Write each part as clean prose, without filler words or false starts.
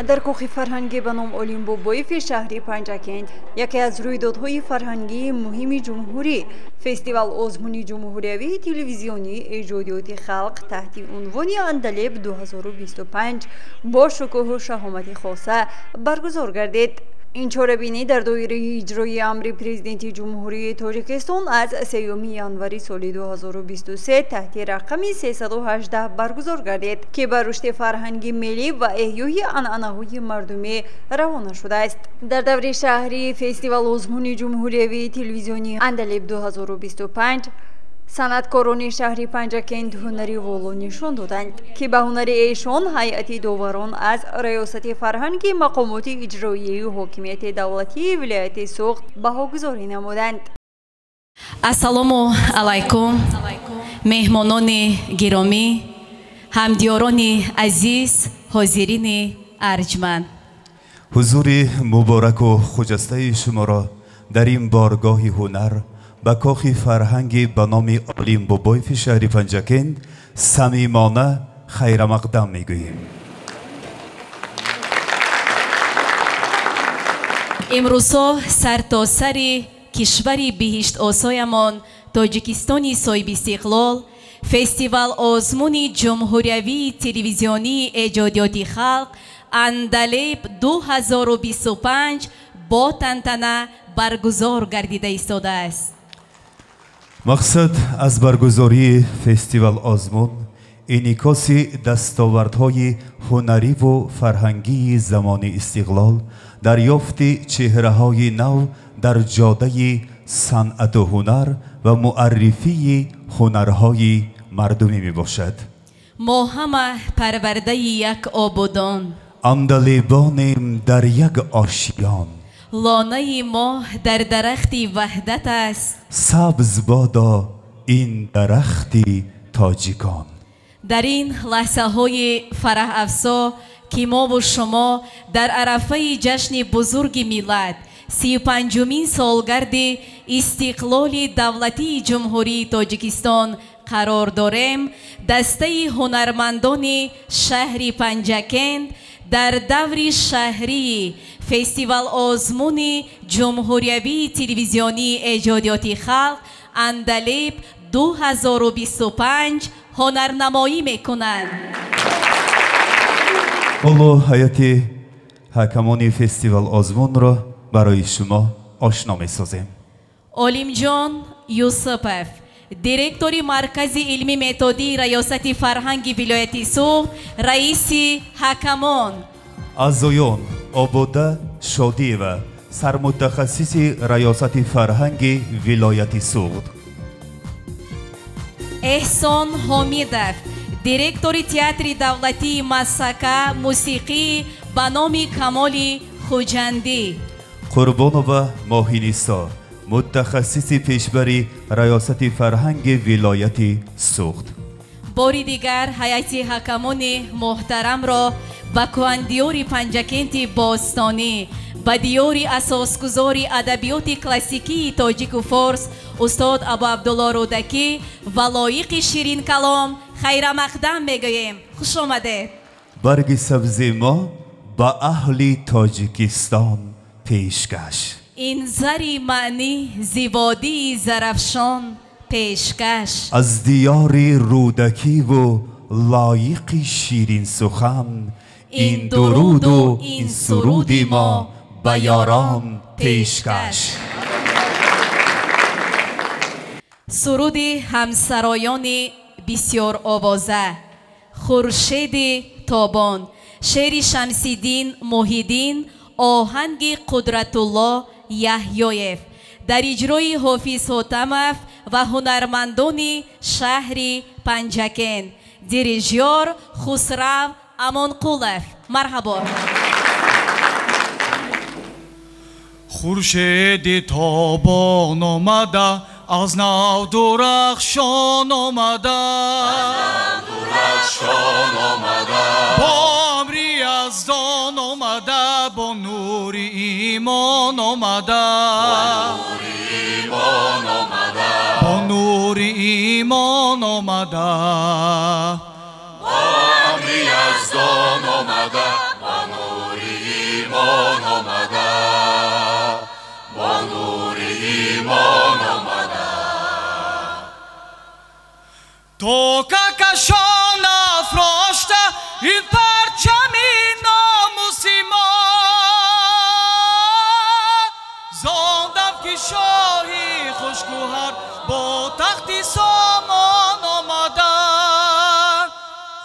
در کاخ فرهنگی به نام اولیم بویف شهری پنجکند یکی از رویدادهای فرهنگی مهم جمهوری فستیوال آزمون جمهوری تلویزیونی ایجادیات خلق تحت عنوان اندلیب 2025 با شکوه و شهامت خاصه برگزار گردید. این چاره‌بینی در دایره اجرایی امر پرزیدنت جمهوری تاجیکستان از 3 ینوری سال 2023 تحت رقم 318 برگزار گردید که بر رشد فرهنگی ملی و احیای عنعنه‌های مردمی روانه شده است. در دوره شهری فستیوال آزمون جمهوری تلویزیونی اندلیب 2025 صنعتکاران شهری پنجکند هنری والا نشان دادند که به هنر ایشان هیئت داوران از ریاست فرهنگی مقامات اجرایی و حاکمیت دولتی ولایت سوخت بهاگذاری نمودند. السلام علیکم مهمانان گرامی، همدیاران عزیز، حاضرین ارجمند، حضور مبارک و خجسته شما را در این بارگاه هنر با کاخ فرهنگی به نام اولیم بویف شهری پنجکند صمیمانه خیر مقدم میگوییم. امروزها سرتاسر کشور بهشت آسایمان تاجیکستان صاحب استقلال فستیوال آزمون جمهوری تلویزیونی ایجادیات خلق اندلیب 2025 با تنتنه برگزار گردیده ایستاده است. مقصد از برگزاری فستیوال آزمون انعکاس دستاوردهای هنری و فرهنگی زمان استقلال، دریافت چهره‌های نو در جاده صنعت و هنر و معرفی هنرهای مردمی می باشد. ما همه پرورده یک آبادان، اندلیبانیم در یک آشیان، لانه ما در درختی وحدت است، سبز بادا این درختی تاجیکان. در این لحظه های فرح افزا که ما و شما در عرفه جشن بزرگ میلاد 35مین سالگرد استقلال دولتی جمهوری تاجیکستان قرار داریم، دسته هنرمندان شهر پنجکند در دور شهری فستیوال آزمون جمهوری تلویزیونی ایجادیات خلق اندلیب 2025 هنرنمایی میکنند. حالا هیئت حکمان فستیوال آزمون را برای شما آشنا می‌سازیم. علیم جان یوسفов، دیرکتور مرکز علمی متدی ریاست فرهنگ ولایت سوخت، رئیس حکمان اعضایان آباده شادی و سرمتخصص ریاست فرهنگ ولایت سوخت، احسان حمیدов، دیرکتور تئاتر دولتی مسکه موسیقی به نام کمال خوجندی، قربانова ماهینیسا، متخصص پیشبری ریاست فرهنگ ولایت سوخت. باری دیگر هیئت حکمان محترم را با کواندیور پنجکند باستانی، با دیار اساسگزار ادبیات کلاسیکی تاجیک و فارس استاد ابو عبدالله رودکی و لایق شیرین کلام خیر مقدم میگوییم. خوش آمده. برگ سبز ما با اهل تاجیکستان پیشکش، این زری معنی زیبادی زرفشان پیشکش، از دیار رودکی و لایق شیرین سخن، این درود و این سرود ما به یاران پیشکش. سرود همسرایان بسیار آوازه، خورشید تابان، شعر شمس‌الدین محی‌الدین، آهنگ قدرت الله یحیایف، در اجرای حافظ حاتمov و هنرمندان شهر پنجکند، دیریژور خسرو امانقولov. مرحبا. خورشید تابان آمده، از نو درخشان آمده، با امر یزدان آمده، با نور ایمان آمده، با نور ایمان آمده، با امر یزدان آمده، با نور کوککشان افراشته این پرچمی ناموسی ما زاندم که شاهی خوشگوهر با تختی سامان آمده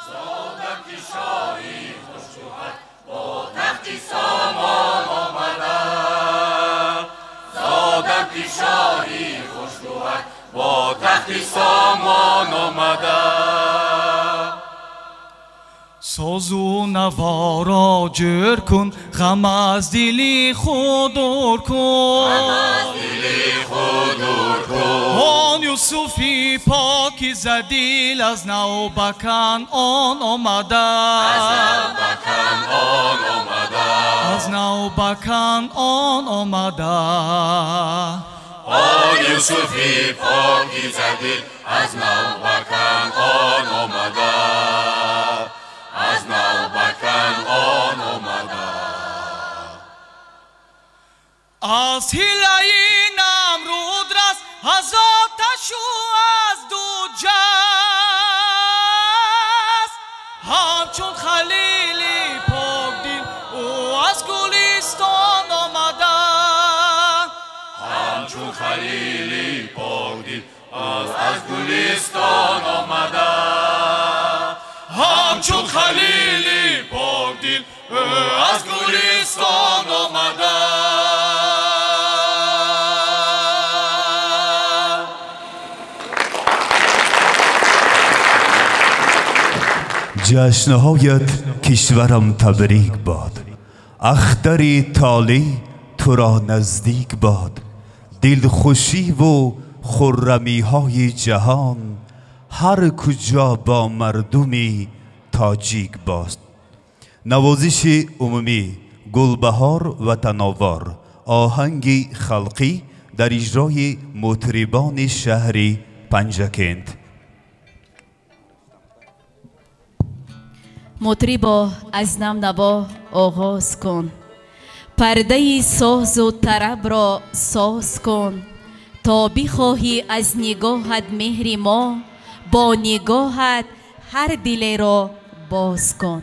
زاندم که شاهی خوشگوهر با تختی سامان آمده زاندم که شاهی خوشگوهر با تختی سامان آمده ساز و نوا را جر کن غم از دلی خود دور کن آن یوسفی پاکیزه دل از نو به کنعان آمده از نو به کنعان آمده آن یوسفی پاکیزه دل از نو به کنعان آمده از نو به کنعان آمده از حیله نمرود رست از آتش و از دوجست همچون خلیلی پاک دل او از گلستان آمده همچون خلیلی پاک دل از گلستان آمده همچون خلیلی پاک دل از گلستان آمده جشنهایت کشورم تبریک باد اختر تالی تو را نزدیک باد دلخوشی و خرمی های جهان هر کجا با مردمی تاجیک باد نوازش عمومی گلبهار و تناور آهنگ خلقی در اجرای مطربان شهر پنجکند مطربا از نم نوا آغاز کن پرده ساز و طرب را ساز کن تا بخواهی از نگاهت مهر ما با نگاهت هر دل را باز کن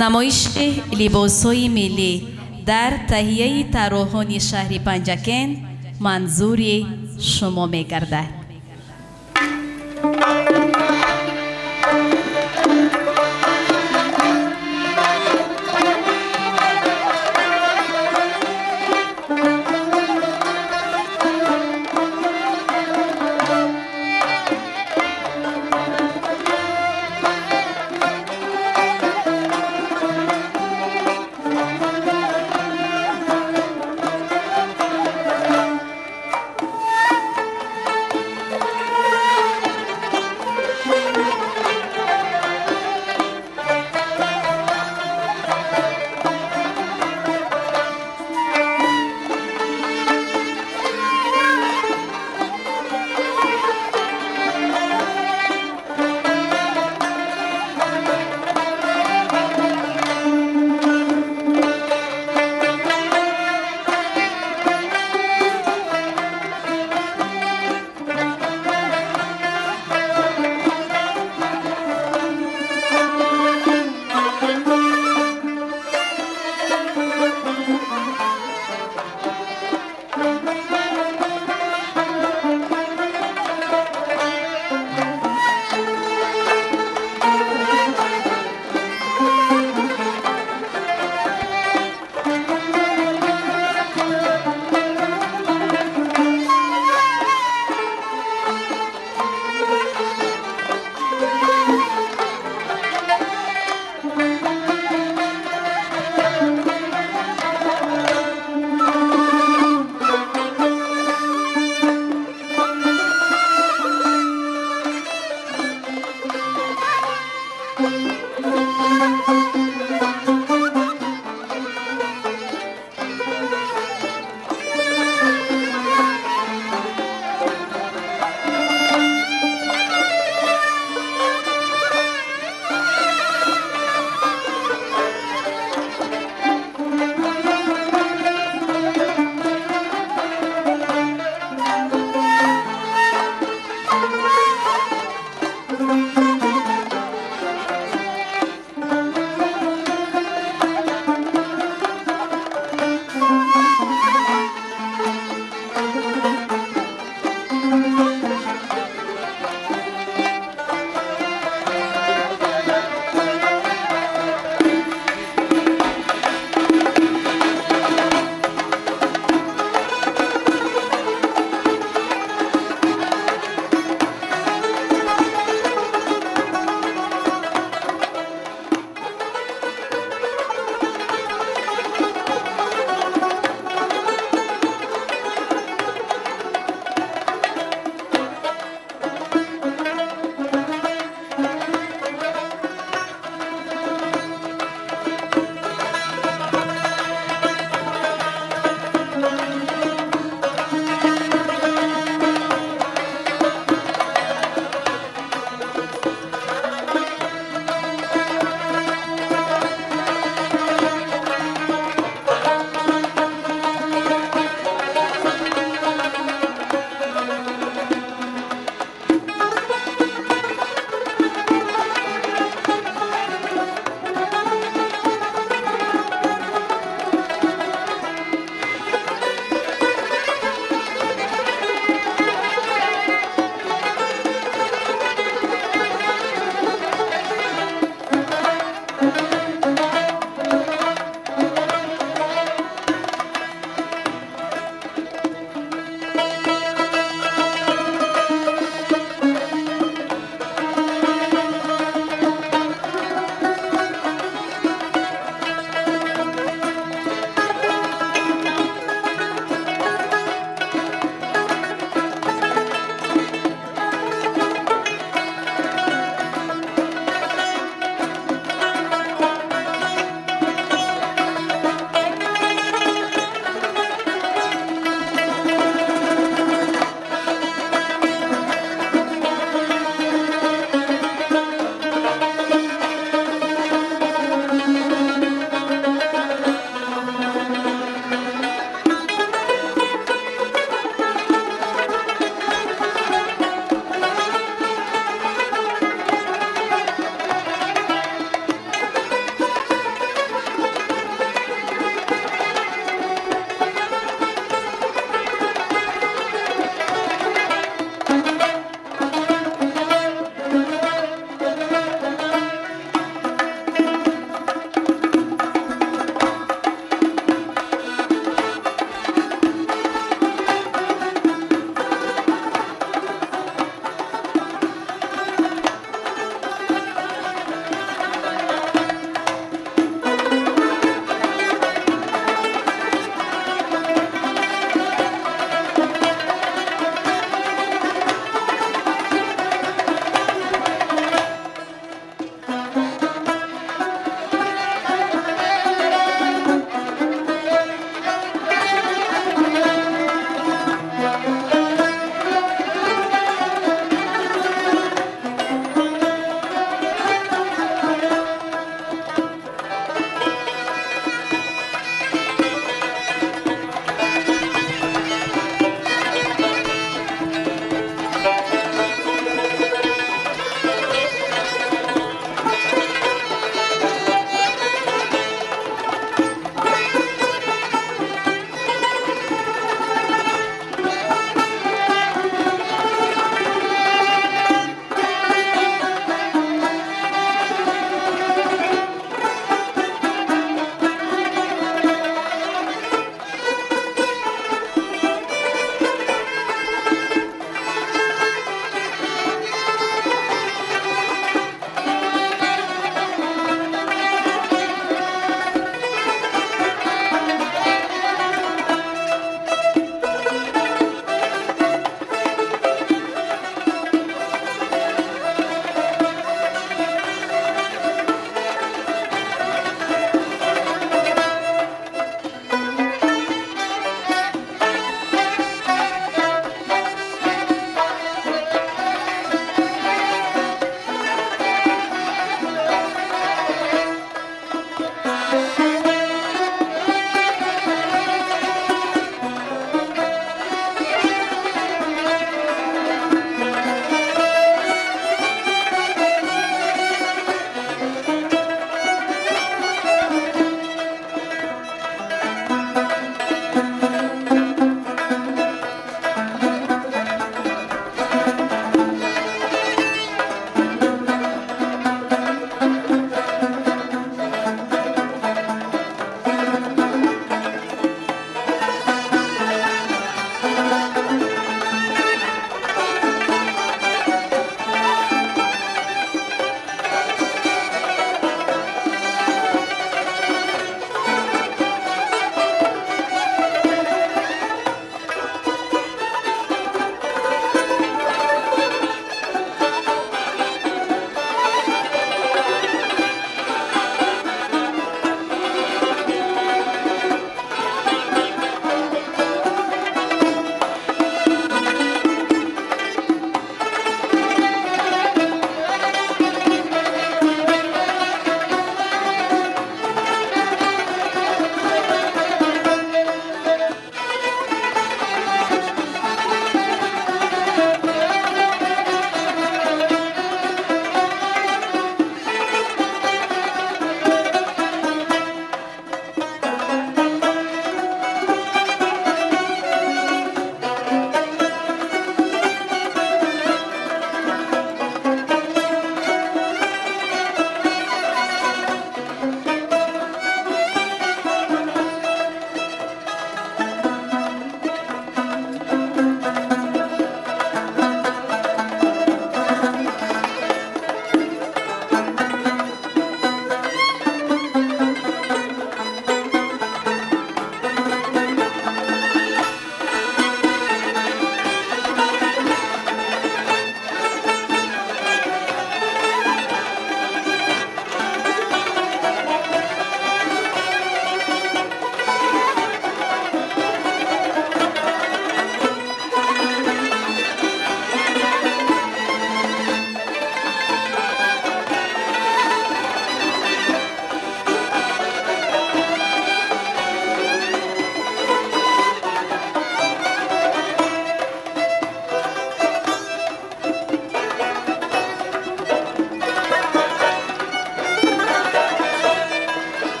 نمایش لباس‌های ملی در تهیه طراحان شهر پنجکند منظور شما می‌گردد.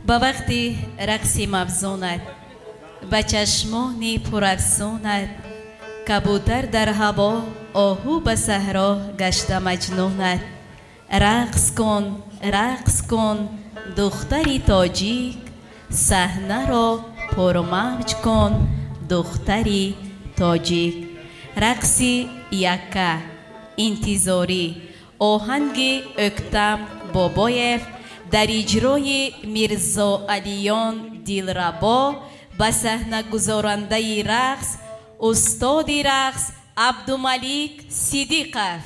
به وقتی رقصی مفزونت به چشمان پرافسونت کبوتر در هوا آهو به صحرا گشته مجنونت رقص کن دختری تاجیک صحنه را پرموج کن دختری تاجیک رقصی یکه انتظاری آهنگ اکتم بابایف در اجرای میرزا علیان دلربا به صحنه گذارنده رقص استاد رقص عبدالملیک صدیقов.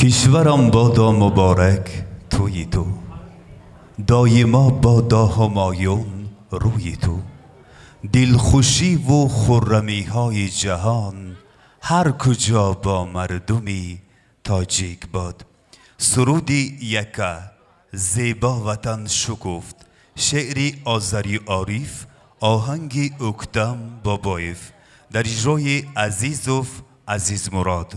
کشورم بادا مبارک توی تو دایما با همایون روی تو، دلخوشی و خرمی های جهان هر کجا با مردمی تاجیک باد. سرودی یکه زیبا وطن شکفت، شعری آذری عارف، آهنگی اکتم بابایف، در اجرای عزیزوف عزیز مراد.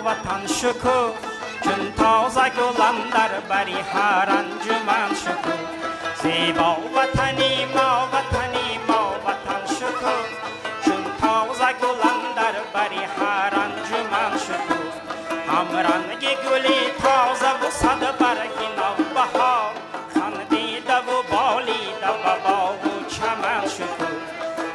وطن شکوه چون تازه گلان در بریحار انجمن شکوه زیبا وطنی ما وطن شکوه چون تازه گلان در بریحار انجمن شکوه هم رنگ گلی تازه و صد برگی نوبهار خندیده و بالیده و باغ و چمن شکوه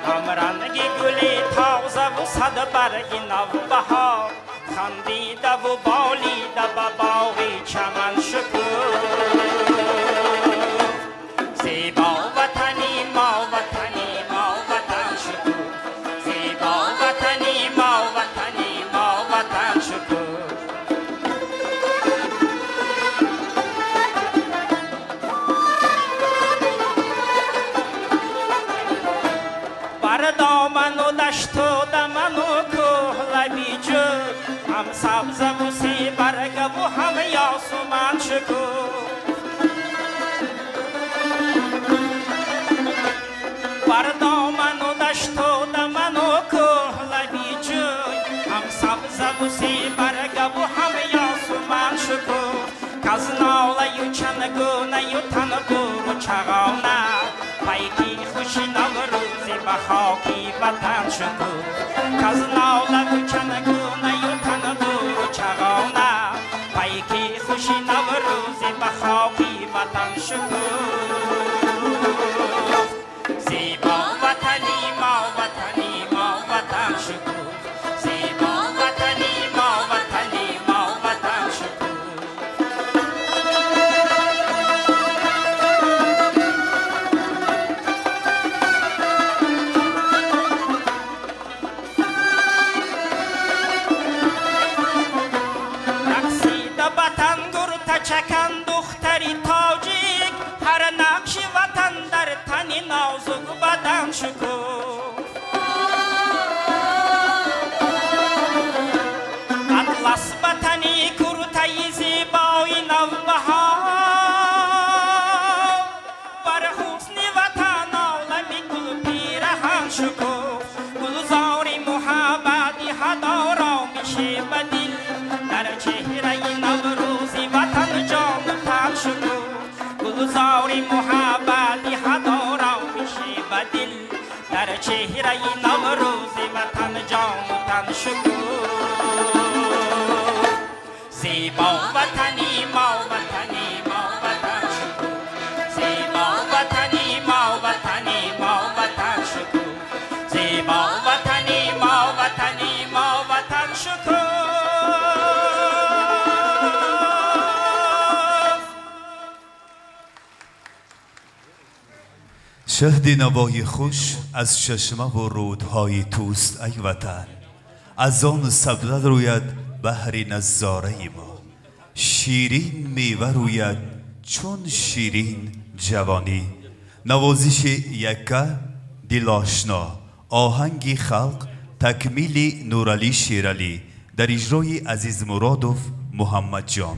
هم رنگ گلی تازه و صد برگی نوبهار خندیده و بالیده به باغی چمن شکوه زیبا وطنی ما وطن شکوه زیبا وطنی ما وطن شکوه بر دامن و دشت و دمن و کوه لبی جود هم سبز و سی برگ و هم یاسمن شکوه بر دامن و دشت و دمن و کوه لبی جوی هم سبز و سی برگ و هم یاسمن شکوه کز ناله و چنگونه و تنبور و چغانه پیکی خوشی نوروزی به خاکی وطن شکوه کز ناله و چنگونه و تنبور و چغانه پیکی خوشی نوروزی به خاکی وطن شکوه زیبا وطنی ما وطن شکوه زیبا وطنی ما وطن شکوه رقصیده وطن گرته چکن دختری تاجیک هر نقش وطن در تنی نازک بدن شکوه اطلس وطنی کرته زیبای نوبهار بر حسن وطن عالمی گل پیرهن شکوه گلزاری محبتی هدارا میشه به دل در چهره نوروزی وطن جان و تن شکوه گلزاری محبتی هدارا میشه به دل در چهره نوروزی وطن جان و تن شکوه زیبا وطنی ما وطن شکوه زیبا وطنی ما وطن شکوه زیبا وطنی ما وطن شکوه شهد نوای خوش از چشمه و رودهای توست ای وطن، از آن سبزه روید بحر نظاره ما، شیرین میوه روید چون شیرین جوانی. نوازش یکه دل آشنا، آهنگی خلق تکمیلی نورعلی شیرعلی در اجرای عزیز مرادوف محمد جان.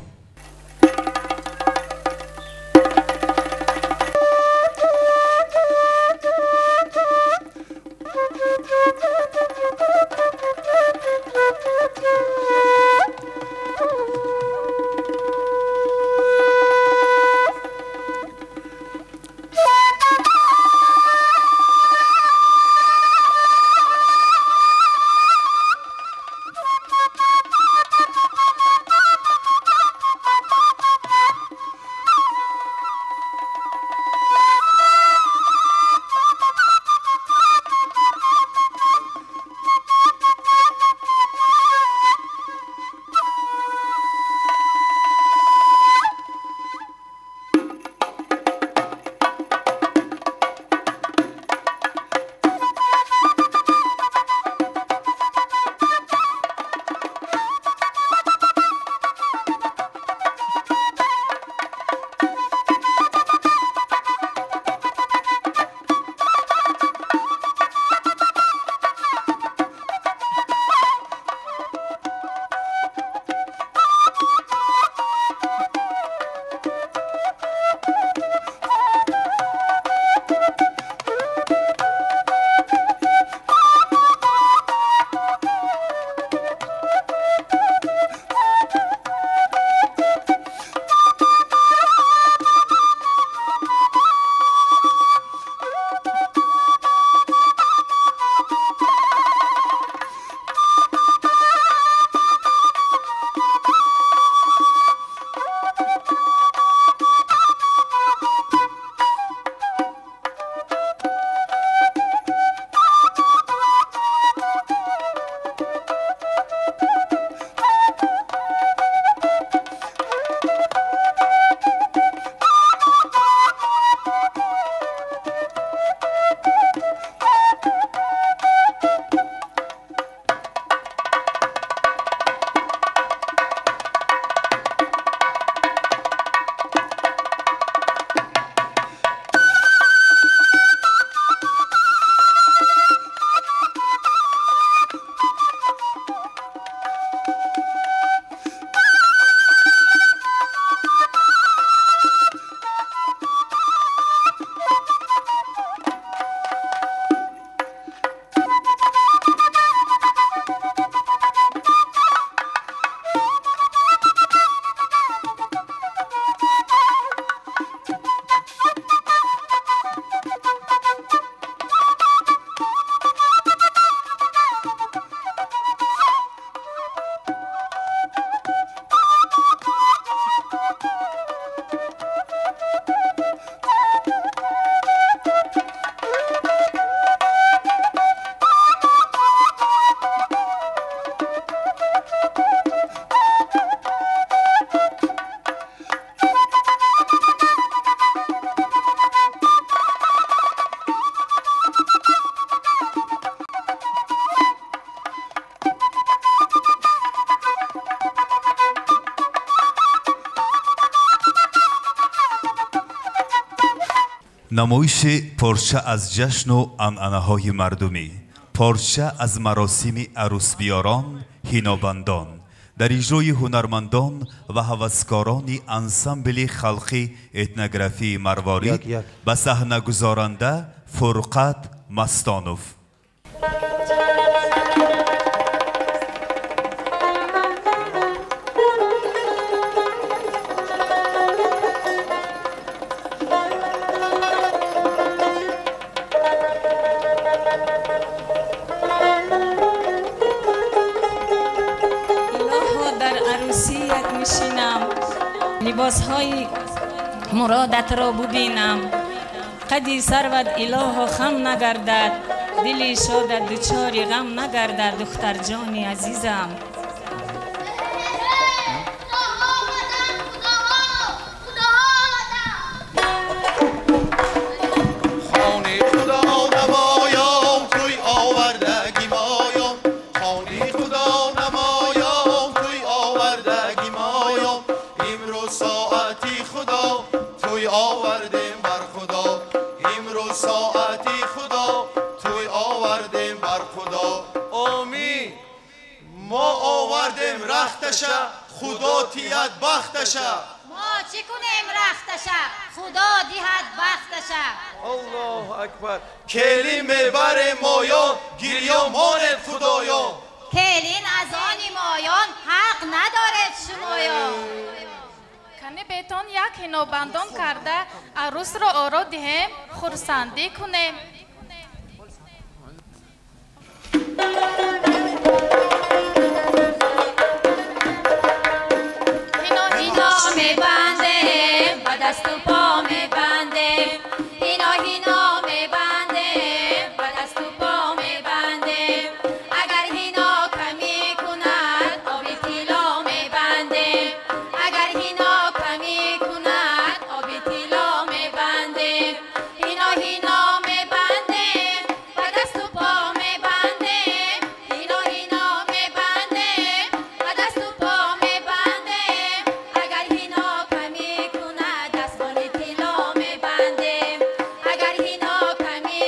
نمایش پارچه از جشن و عنعنه‌های مردمی، پارچه از مراسم عروس بیاران، هینابندان در اجرای هنرمندان و هوسکاران انسامبل خلقی اتنوگرافی مروارید به صحنه گذارنده فرقت مستانوف. لباس های مرادت را ببینم، قدی سرود اله خم نگردد، دلی شادت دوچاری غم نگردد. دختر جانی عزیزم خدا تیاد بختشه. ما چی کنیم رختشه خدا دیهد بختشه. الله اکبر. کلی میبره مایان گریان مانت خدایان، کلین از آنی مایان حق ندارد شمایان. کنی بیتون یک هینابندان کرده عروس را آرا دهیم خورسندی کنیم. دست و پا می بنده هینا هینا می بنده و دست و پا می بنده. اگر هینا کمی کند آبی طلا می بنده، اگر هینا کمی کند آبی طلا می بنده. هینا هینا می بنده و دست و پا می بنده، هینا هینا می بنده و دست و پا می بنده. اگر هینا کمی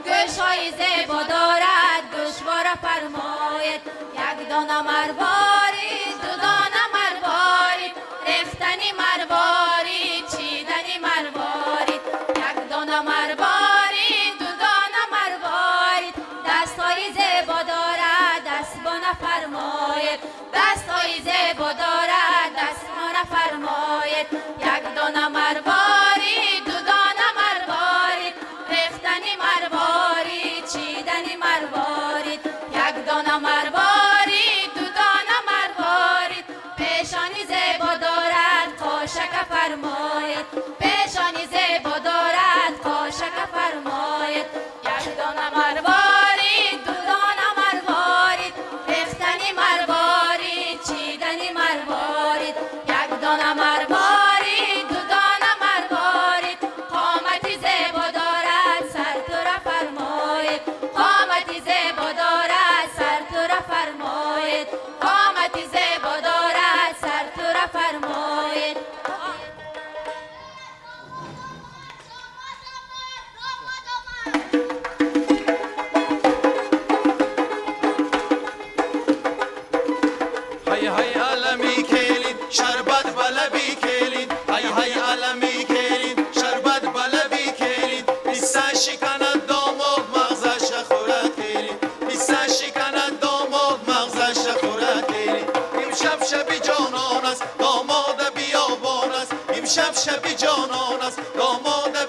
گوشهای زیبا دارد گوشوار فرماید. یک دانه مروارید دو دانه مروارید ریختنی مروارید چیدنی مروارید. یک دانه مروارید دو دانه مروارید دستهای زیبا دارد دستبان فرماید، دستهای زیبا دارد دستبان فرماید. یک دانه مروارید دو دانه مروارید ریختنی مروارید چیدنی مروارید. یک دانه مروارید دو دانه مروارید پیشانی زیبا دارد قاشق فرماید، پیشانی زیبا دارد قاشق فرماید. یک دانه مروارید دو دانه مروارید ریختنی مروارید چیدنی مروارید. یک دانه مروارید دو دانه مروارید قامتی زیبا دارد سر تو را فرماید، قامتی زیبا دارد سر تو را فرماید، قامتی زیبا دارد سر تو را فرماید. های های علمی کلید شربت بلبی کلید، های های علمی کلید شربت بلبی کلید. بیسته شکند داماد مغزش خورد کلید، بیسته شکند داماد مغزش خورد کلید. امشب شب جانان است داماد بیابان است، امشب شب جانان است داماد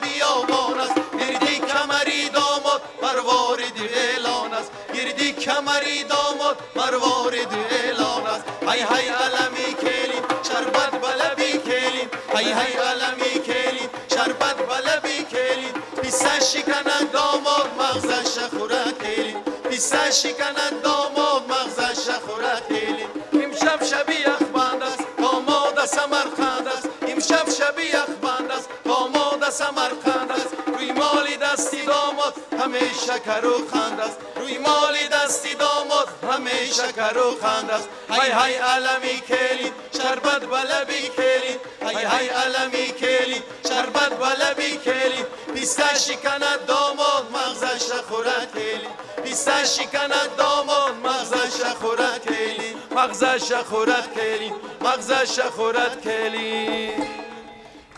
کمری داماد مروارد اعلان است. های های علمی کلید شربت بلبی کلید، های های علمی کلید شربت بلبی کلید. پیسه شکند داماد مغزش خورد کلید، پیسه شکند داماد مغزش خورد کلید. امشب شبی یخبند است داماد سمرقند است، امشب شبی یخبند است داماد سمرقند است. روی مالی دستی داماد همه شکر و خند است، روی مالی دستی داماد همه شکر و خند است. های های علمی کلید شربت بلبی کلید، های های علمی کلید شربت بلبی کلید. پیسته شکند داماد مغزش خورد کلید، پیسته شکند داماد مغزش خورد کلید، مغزش خورد کلید، مغزش خورد کلید.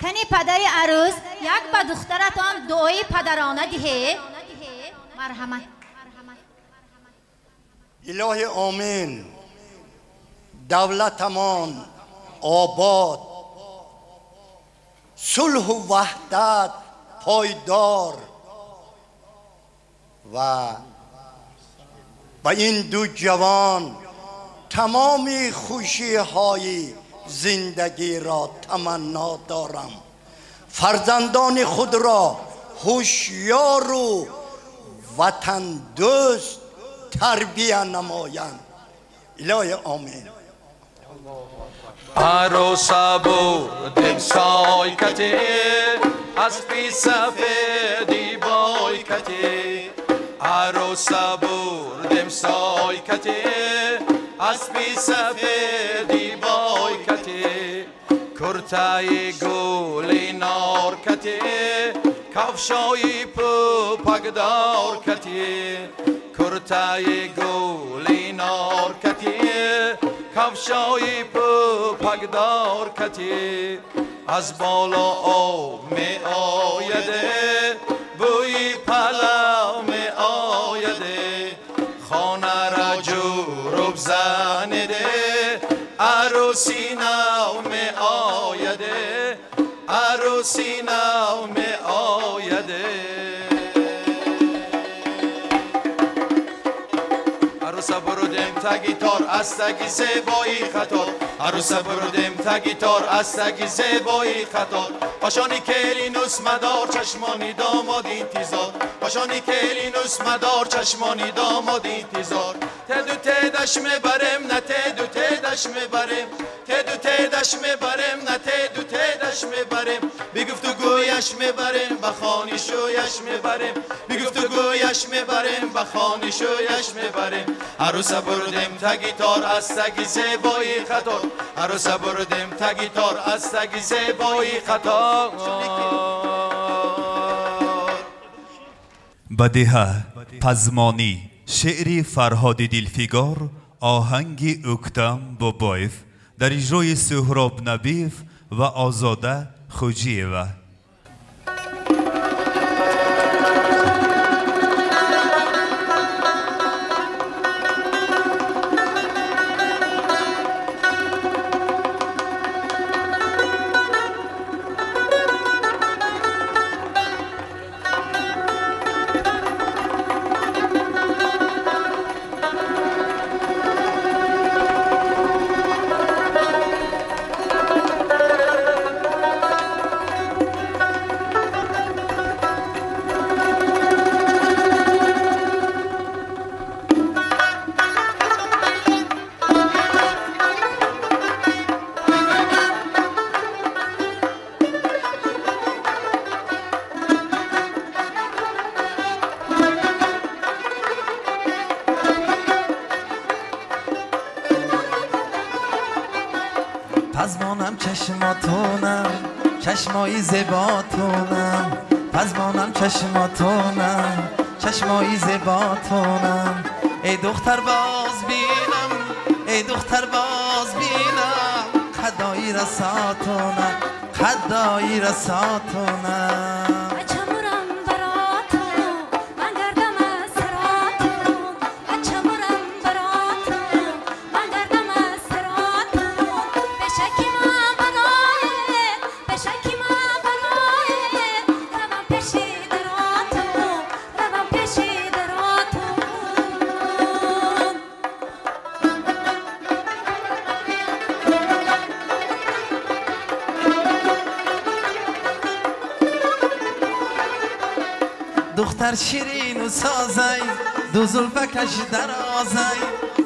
تنی پدر عروس یک به دخترتان دعای پدرانه دیه. مرحمت. الهی آمین. دولتمان آباد، صلح و وحدت پایدار و با این دو جوان تمامی خوشی های زندگی را تمنا دارم. فرزندان خود را هوشیار و وطن دوست تربیت نمایند. الهی آمین. عروسا بودیم سایکتی از پی سفیدی بایکتی، عروسا بودیم سایکتی از پی سفیدی بایکتی. کرتای گولی نارکتی کفشای پگدار کتی، کرتای گولی نارکتی کفشای پگدار کتی. از بالا آب می آیده بوی پلو می آیده، خانه را جورب زنیده عروسی نو می آیده، عروسی نو می آیده. عروسا برودیم تا گیتار از تگی زیبایی خطار، عروسا برودیم تا گیتار از تگی زیبایی خطار. پاشانی کلینوس مدار چشمانی داماد انتظار، پاشانی کلینوس مدار چشمانی داماد انتظار. تدو تدش میبرم نه تدو تدش میبرم، تدو تدش میبرم نه تدو تدش میبرم. بگفت و گویش میبرم بخانی شویش میبرم، بگفت و گویش میبرم بخانی شویش میبرم. عروسا بردیم تا گیتار از تگی زیبایی خطار، عروسا بردیم تا گیتار از تگی زیبایی خطار. بدیه پزمانی شعری فرهاد دلفگار، آهنگ اکتم بابایف در اجرای سهراب نبیف و آزاده خوجیوه. پزمانم چشماتونم چشمایی زیباتونم، پزمانم چشماتونم چشمایی زیباتونم. ای دختر باز بینم، ای دختر باز بینم، خدایی رساتونم خدایی رساتونم. دختر شیرین و سازی دو زلفکش درازی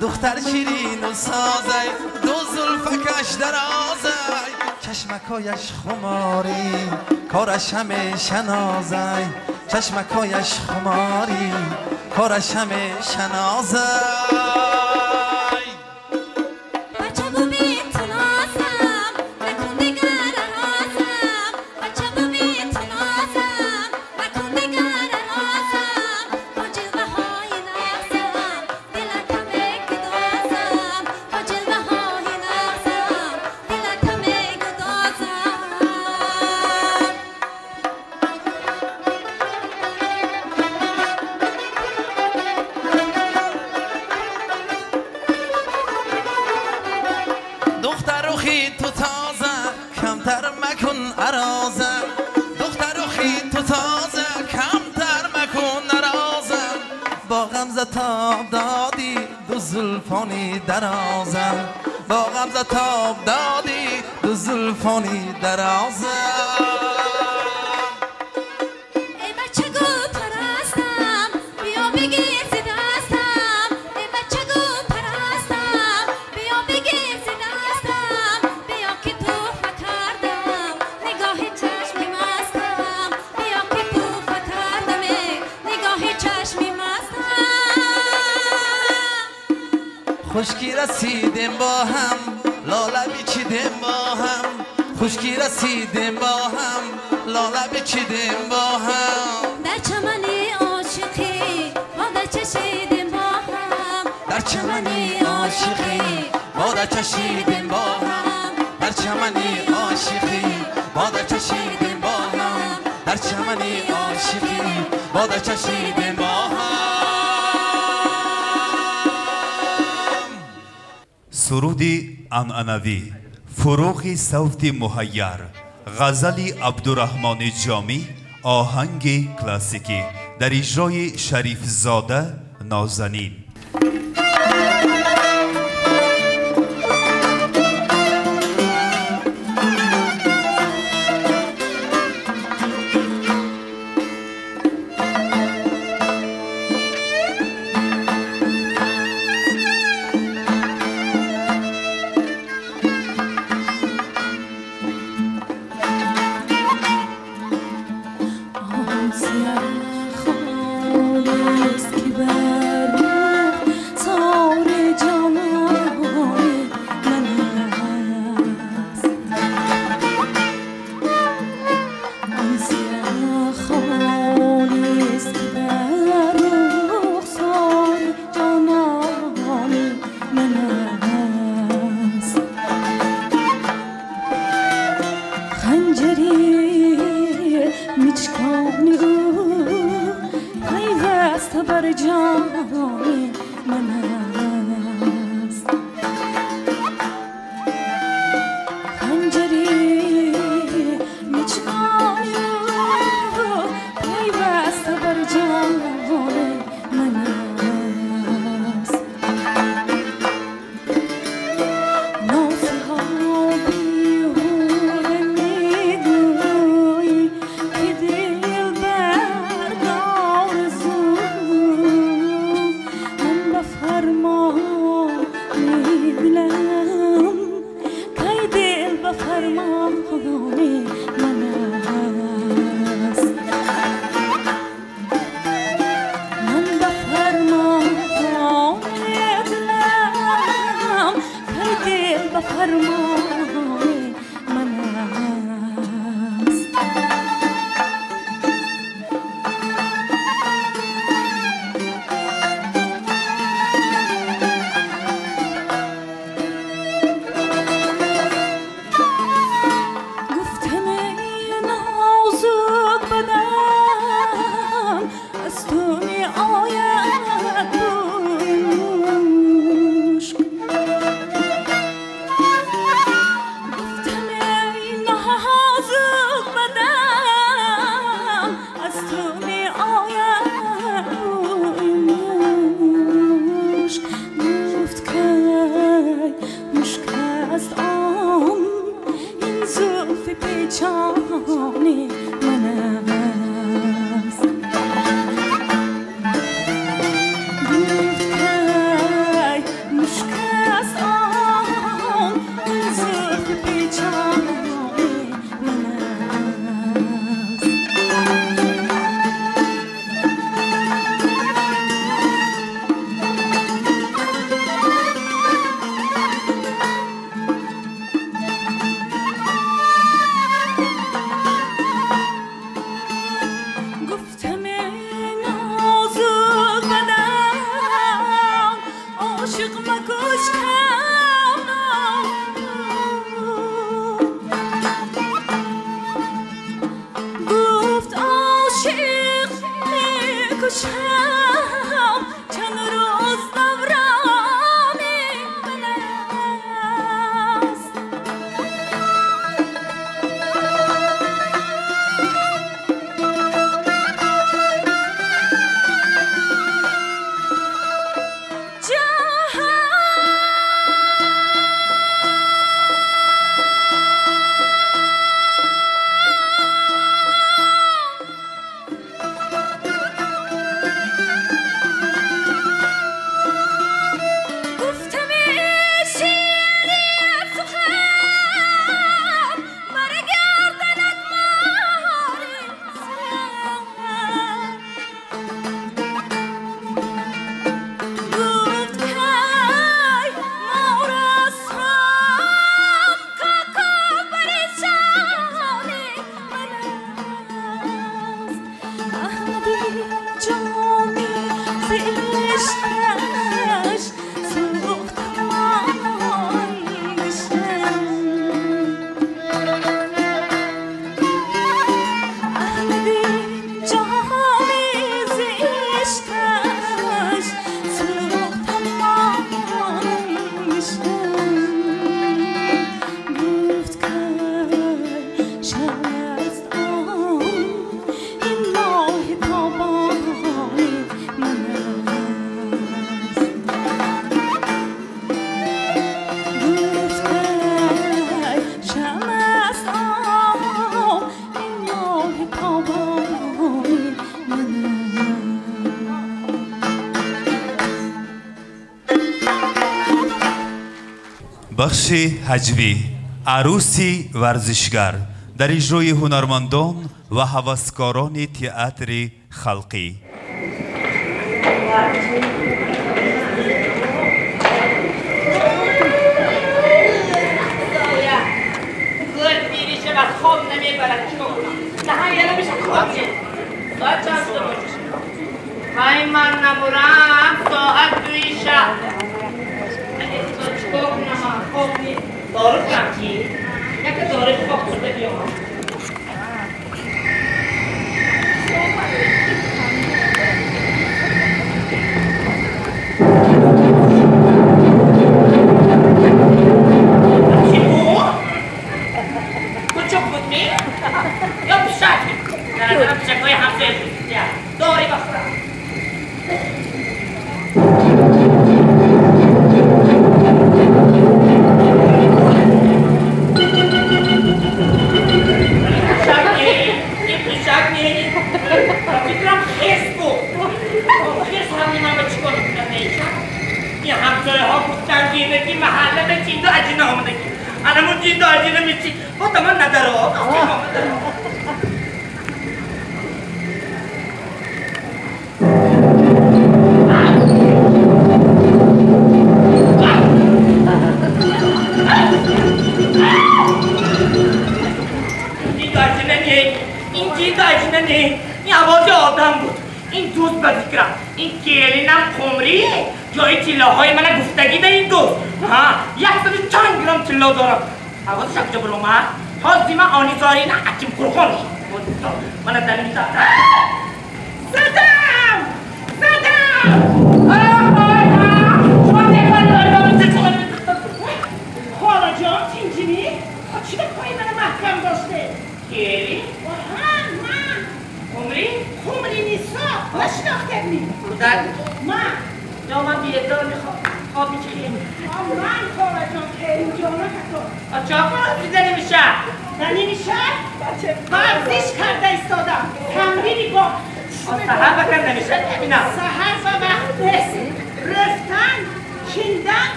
دختر شیرین و سازی دو زلفکش درازی چشمکایش خماری کارش همه شنازی چشمکایش خماری کارش همه شنازی تاب دادی دو زلفانی درازم با غمزه تاب دادی دو زلفانی درازم ای بچه گو پرستم بیا بگیر ز دستم ای بچه گو پرستم بیا بگیر ز دستم بیا که توفه کردم نگاه چشمی مستم بیا که توفه کردم نگاه چشمی مستم خشکی رسیدیم با هم لاله بیچیدیم با هم خشکی رسیدیم با هم لاله بیچیدیم با هم در چمن عاشقی باده چشیدیم با هم در چمن عاشقی باده چشیدیم با هم در چمن عاشقی باده چشیدیم با هم در چمن عاشقی باده چشیدیم با هم سرودی عنعنوی فروغی صوتی مهیر غزلی عبدالرحمن جامی آهنگ کلاسیکی در اجرای شریف زاده نازنین بخش هجوی عروسی ورزشگر در اجرای هنرمندان و هوسکاران تئاتر خلقی. خواب نمیبرد نه یه نمیشه خواب ساعت چند تا باشه های من نمورم ساعت 2 شب تو چکو کنم خواب نیم دارو کنم کی یک داره خواب کنده بیام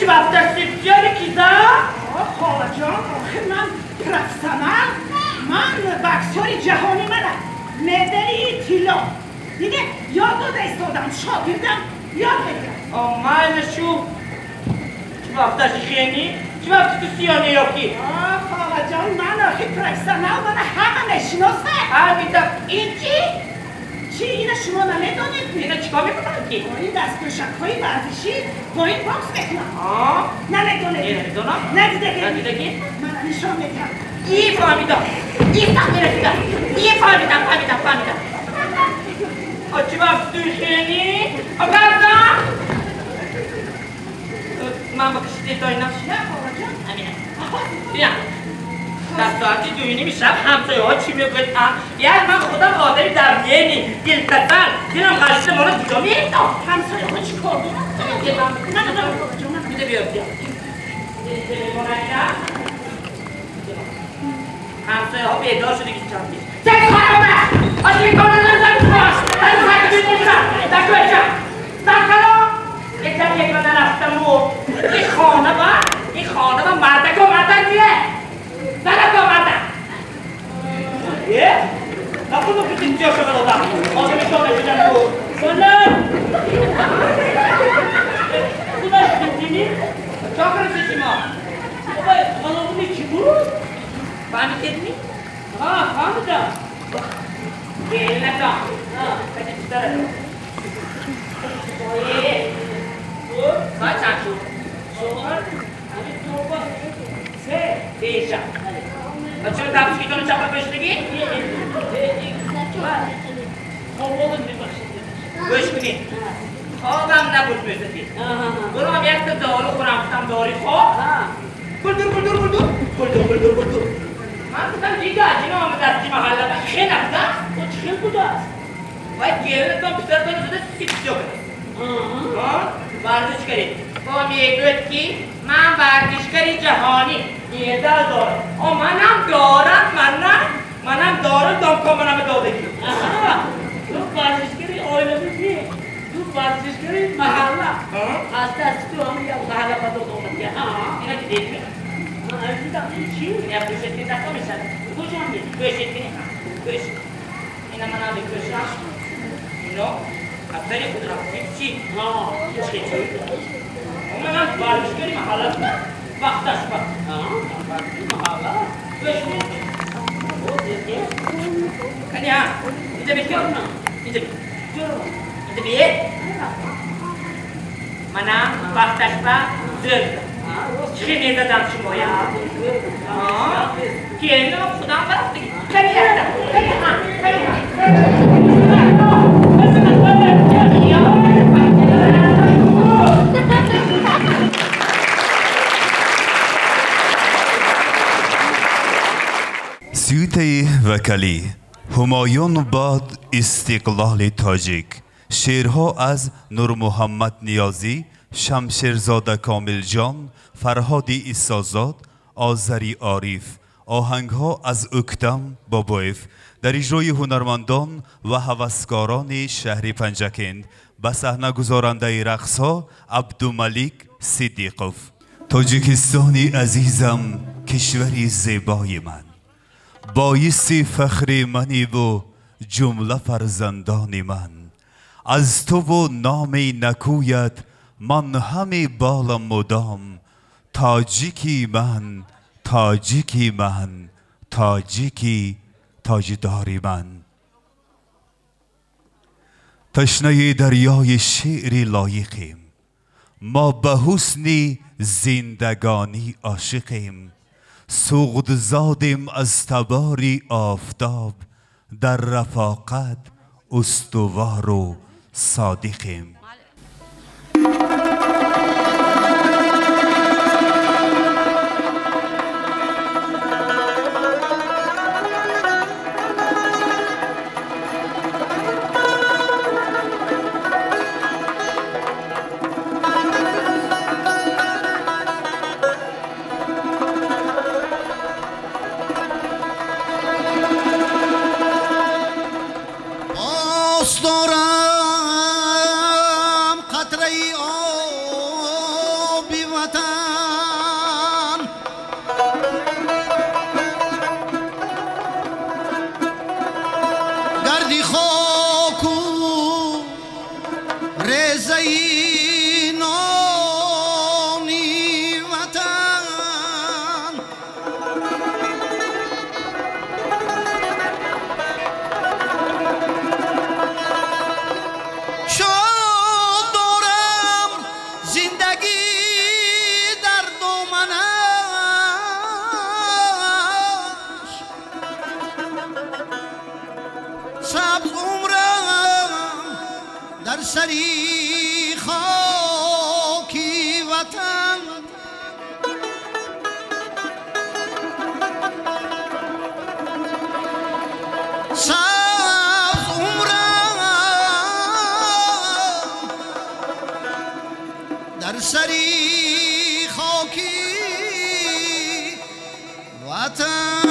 چی وقتش سیپسیاری کیزا؟ خاله جان من پرفسنل من بکسوری جهانی منم مدلی تیلا دیگه یاد داده استادم شاگردم یاد بگیرم مایلشو چی وقتش خیلی؟ چی وقتی تو سیانه یاکی؟ خاله جان من آخی پرفسنل من همه نشناسه همینطور این چی؟ چی اینه شما نمیدونید؟ اینه چیکار میکنن کی؟ این دستکشک‌های ورزشی با این باکس میکنن نمیدونید؟ نمیدونم؟ ندیده کی؟ من نشان میدم این فهمیدم این فهمیدم این فهمیدم چی وقت توی خیلی؟ برزم من با کشیده دایی نفشی؟ نه خواهد جان همینه بیا در ساعتی دوینی میشب همسایه ها چی میگوید یعنی من خودم آدمی در یعنی دلتفل دیدم قشته ما رو دیگه میدم همسایه ها چی کار دارم؟ نه میده بیا همسایه ها بیدار شده که چند بیش چه خرابه آجی کنه نزد باش در ساعتی دوینی میشب در کوچم در کلا یک را نرفتم و این خانه با مردک و مردک میره زنک و مردک نخون رو کسی جا شما دادم آدمی شما نشدن رو سنن خودش بزینی چا کنه چی ما خانمونی چی بود؟ فهمیدنی؟ فهمیدم گیل نکن بگه چی داره ساعت چند شد؟ شوهر سه دیشب و چرا دبسکی کنه چپا بشنگی؟ گوش کنی خوابم نبود میزدی برو هم یک تا دارو خورم کم داری خواب بلدور من بودم دیگه عجینا آمده از دی محله با خیل نبودم او چه خیل بوده است باید گیره نتون پسر داره زده سیپسی ها کنه ورزشکاری با میگوید که من ورزشکاری جهانی میدل دارم منم دارم دام منم دادگی تو ورزشکاری آیلوی نیه تو ورزشکاری محله از دست تو هم یا محله با داد آمدی اینا که دید میرم این چی؟ این هم گوشت کنی دستا میشن کجا هم دید؟ گوشت کنی اینا من هم بکشم اینا افتری خود را چی؟ چی؟ من ورزشکاری محله وقتش وقت محله گوشت کنی ها اینجا بیت کنم اینجا بیت منم وقتش وقت زرد چی نیزدم شما یا که اینو خودم برست بگید کنی هستم سیوطه وکلی همایون باد استقلال تاجیک شعرها از نور محمد نیازی شمشیرزاده کامل جان فرهادی ایسازاد آذری عارف آهنگها از اکتم بابایف در اجرای هنرمندان و هوسکاران شهر پنجکند به صحنه گذارنده رقصها عبدالملیک صدیقوف. تاجیکستانی عزیزم کشوری زیبای من باعث فخر منی و جمله فرزندان من از تو و نامی نکوید من همی بالم مدام تاجیکی من تاجیکی تاجداری من تشنه دریای شعری لایقیم ما به حسن زندگانی عاشقیم سوغد زادیم از تباری آفتاب در رفاقت استوار و صادقیم دارم نانی وطن شاد دارم زندگی در دامنش سبز عمرم در سری خاکی وطن سبز عمرم در سری خاکی وطن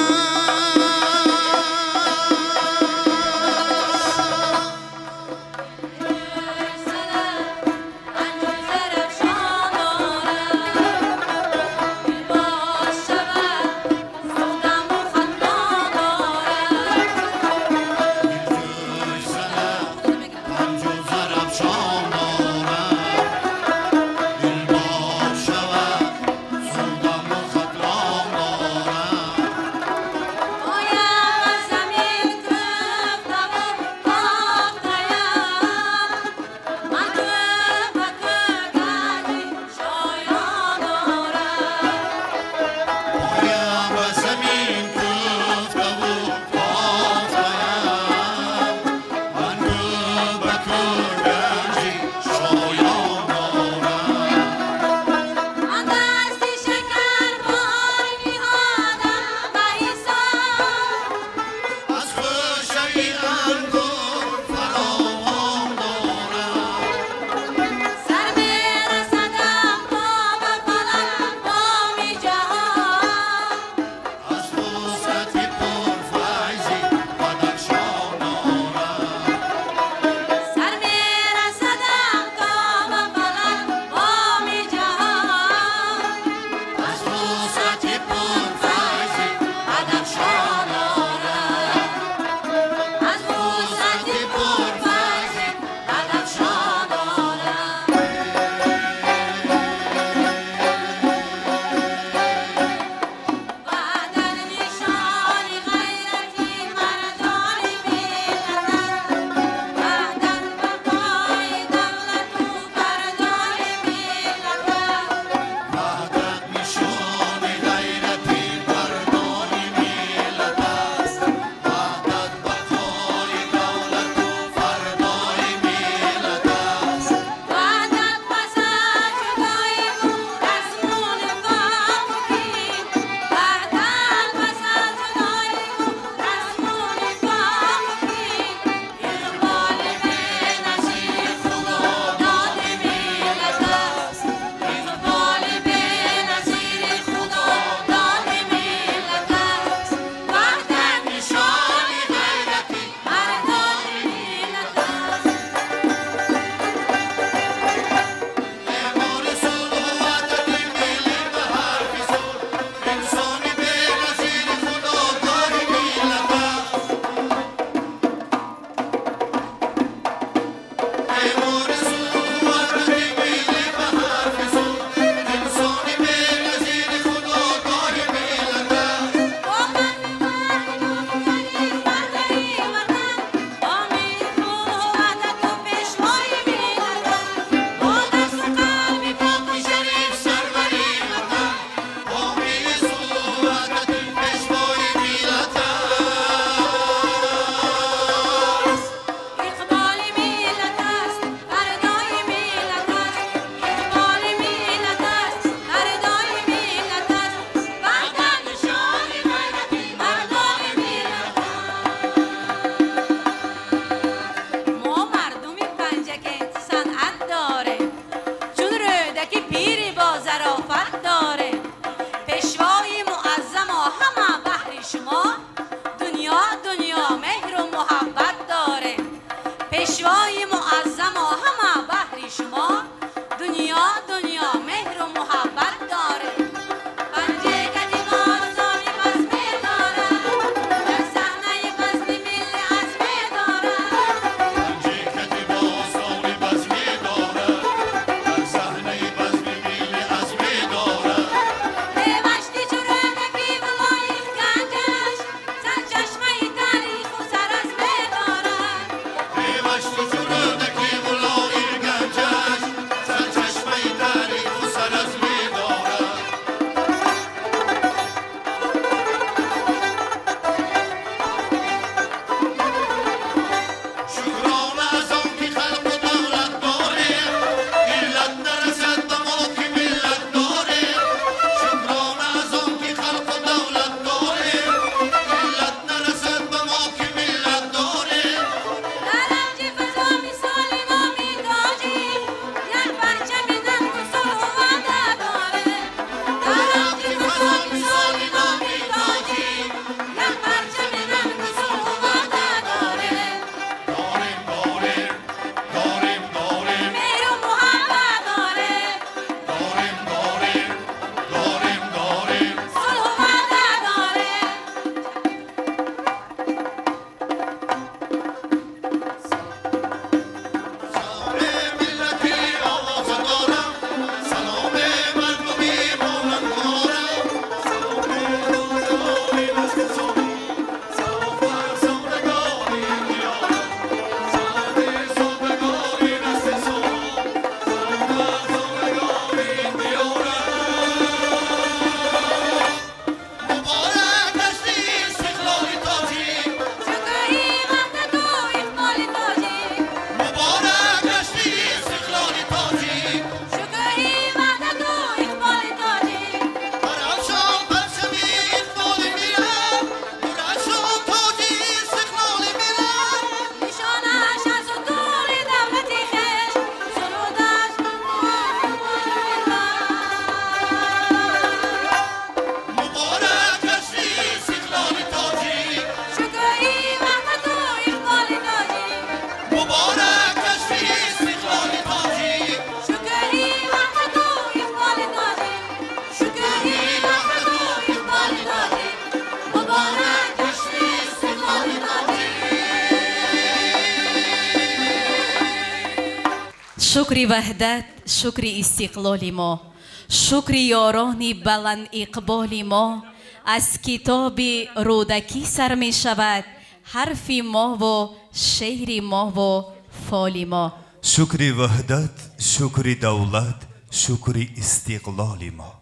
شکر وحدت، شکر استقلال ما، شکر یاران بلند اقبال ما. از کتاب رودکی سر می شود حرف ما و شعر ما و فال ما. شکر وحدت، شکر دولت، شکر استقلال ما،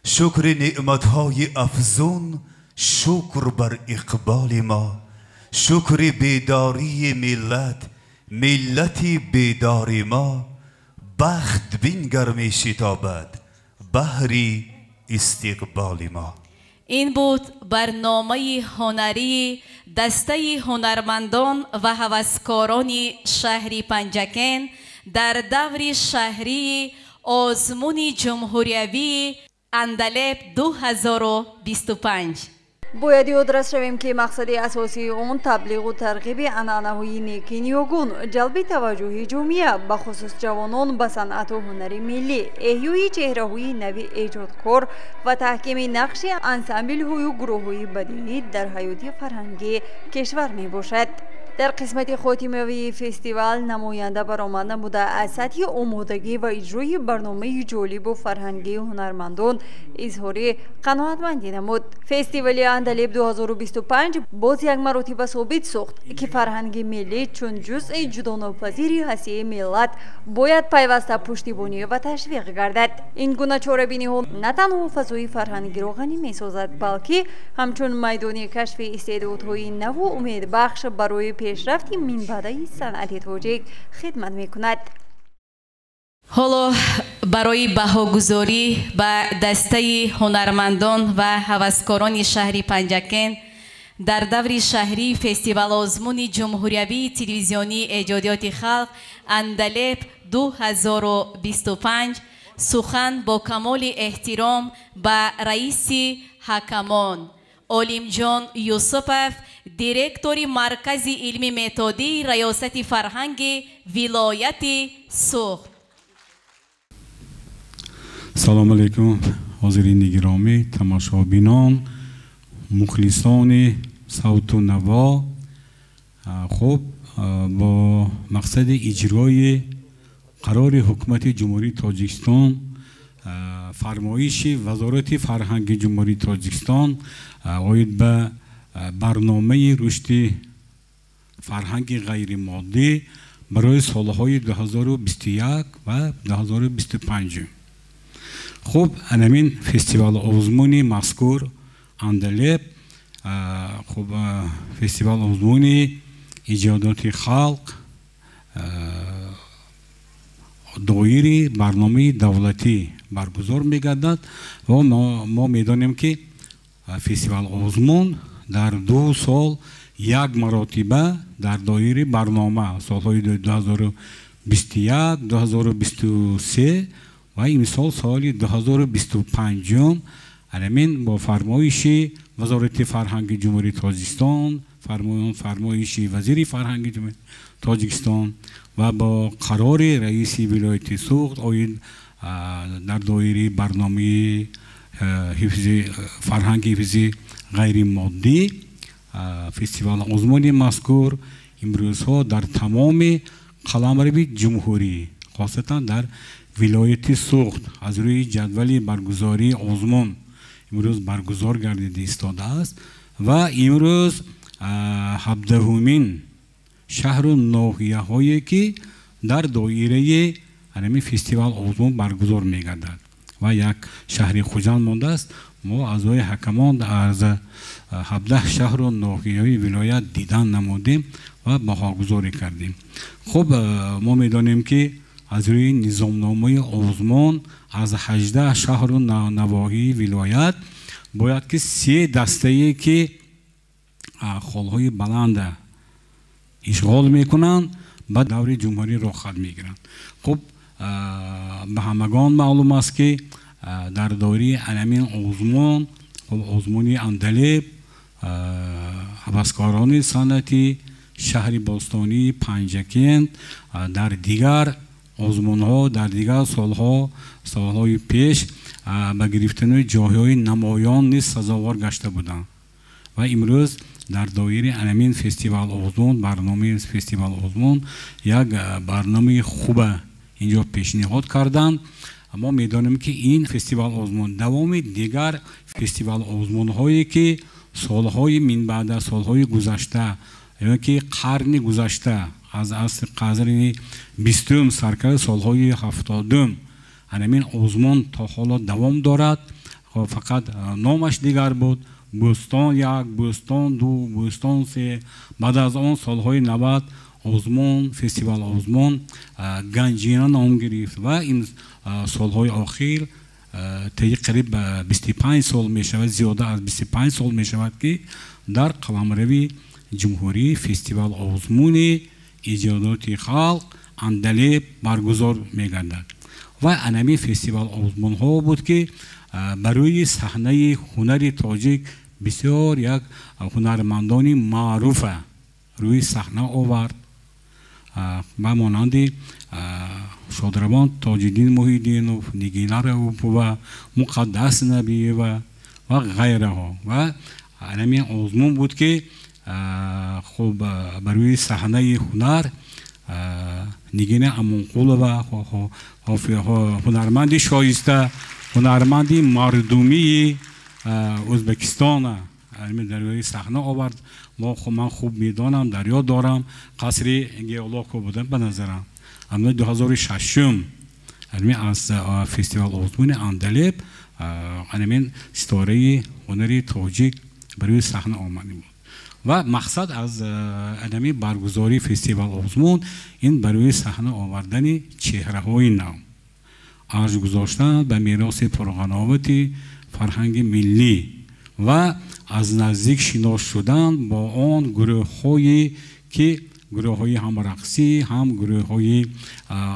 شکر نعمتهای افزون، شکر بر اقبال ما، شکر بیداری ملت، ملتی بیداری ما. بخت بینگر می شتابد بحری استقبال ما. این بود برنامه هنری دسته هنرمندان و هوسکاران شهر پنجکن در دور شهری آزمون جمهوریوی اندلب 2025. باید یادداشت شویم که مقصد اساسی اون تبلیغ و ترغیب عنعنه‌های نیکی نیاگون، جلب توجه جمعیت به خصوص جوانان به صنعت و هنر ملی، احیای چهره‌های نوی ایجادکار و تحکیم نقش انسامبل‌های و گروه‌های بدیعی در حیات فرهنگی کشور می باشد. در قسمت خاتمه فستیوال نماینده برآمد نموده از سطح آمادگی و اجرای برنامه جالب و فرهنگی هنرمندان اظهار قناعتمندی نمود. فستیوال اندلب 2025 باز یک مرتبه ثابت ساخت که فرهنگ ملی چون جزء جداناپذیر هستی ملت باید پیوسته پشتیبانی و تشویق گردد. این گونه چاره‌بینی ها نه تنها فضای فرهنگی را غنی می‌سازد بلکه همچون میدان کشف استعدادهای نو و امیدبخش برای پیشرفت منبع صنعت تاجیک خدمت می‌کند. حالا برای بهاگذاری به دسته هنرمندان و هوسکاران شهر پنجکن در دور شهری فستیوال آزمون جمهوریوی تلویزیونی ایجادیات خلق اندلب 2025 سخن با کمال احترام به رئیس حکمان علیم جان یوسفوف، دیرکتور مرکز علمی متدی ریاست فرهنگ ولایت سوخت. سلام علیکم حاضرین گرامی، تماشابینان، مخلصان صوت و نوا. خب با مقصد اجرای قرار حکومت جمهوری تاجیکستان، فرمایش وزارت فرهنگ جمهوری تاجیکستان آید به برنامه رشد فرهنگ غیر مادی برای سالهای 2021 و 2025. خب همین فستیوال آزمون مذکور اندلب، خب فستیوال آزمون ایجادات خلق دایره برنامه دولتی برگزار می‌گردد و ما می‌دانیم که فستیوال آزمون در 2 سال یک مرتبه در دایره برنامه سالهای 2021 2023 و امسال سال 2025 همین با فرمایش وزارت فرهنگ جمهوری تاجیکستان، فرمایش وزیر فرهنگ جمهوری تاجیکستان و با قرار رئیس ولایت سوخت آید در دایره برنامه فرهنگ حفظ غیر مادی فستیوال آزمون مذکور امروزها در تمام قلمرو جمهوری خاصتا در ولایت سوخت از روی جدول برگزاری آزمون امروز برگزار گردیده ایستاده است و امروز 17مین شهر و ناحیه هایی که در دایره همین فستیوال آزمون برگزار می‌گردد و یک شهر خوجند مانده است. ما اعضای حکمان از 17 شهر و ناحیه ولایت دیدن نمودیم و بهاگذاری کردیم. خب ما می‌دانیم که از روی نظامنامه آزمون از 18 شهر و نواحی ولایت باید که 3 دسته‌ای که خالهای بلند اشغال میکنند به دور جمهوری را خط میگیرند. خب به همگان معلوم است که در دوره همین آزمون، آزمون اندلب، هوسکاران صنعتی شهر باستانی پنجکن در دیگر آزمون ها در دیگر سالهای پیش به گرفتن جایهای نمایان نیز سزاوار گشته بودند و امروز در دایره همین فستیوال آزمون، برنامه فستیوال آزمون یک برنامه خوب اینجا پیشنهاد کردند. ما میدانیم که این فستیوال آزمون دوام دیگر فستیوال آزمون هایی که سالهای من بعد از سالهای گذشته یعنی که قرن گذشته از عصر قرن 20 سرکرد سالهای 70 همین آزمون تا حالا دوام دارد. فقط نامش دیگر بود، بوستان یک، بوستان دو، بوستان سه. بعد از آن سالهای 90 آزمون فستیوال آزمون گنجینه نام گرفت و این سالهای آخر طی قریب 25 سال می شود، زیاده از 25 سال می شود که در قلمرو جمهوری فستیوال آزمون ایجادات خلق اندلب برگزار می گردد و انمی فستیوال آزمون ها بود که برای صحنه هنر تاجیک بسیار یک هنرمندان معروف روی صحنه آورد و مانند شادروان تاج‌الدین محی‌الدینوف، نگینا رؤوف‌ова و مقدس نبی‌ova و غیره ها و همین آزمون بود که خب برای صحنه هنر نگینا امانقولova هنرمند شایسته، هنرمند مردمی ازبکستان در روی صحنه آورد. من خوب میدانم، در یاد دارم قصر گیولاکو بودن به نظرم. اما 2006 از فستیوال آزمون اندلب همین ستاره هنری تاجیک برای صحنه آمده بود و مقصد از همین برگزاری فستیوال آزمون این برای صحنه آوردن چهره های نو، ارج گذاشتن به میراث پرقناوت فرهنگ ملی و از نزدیک شناخته شدن با آن گروه هایی که گروه های هم رقصی هم گروه های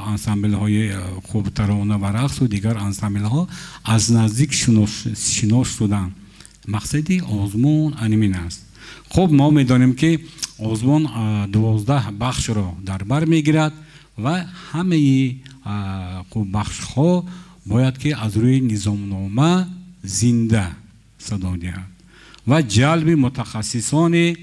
انسامبل های خوب ترانه و رقص و دیگر انسامبل ها از نزدیک شناخته شدن. مقصد آزمون همین است. خب ما میدانیم که آزمون 12 بخش را در بر میگیرد و همه بخش ها باید که از روی نظامنامه زنده صدا دهد و جلب متخصصان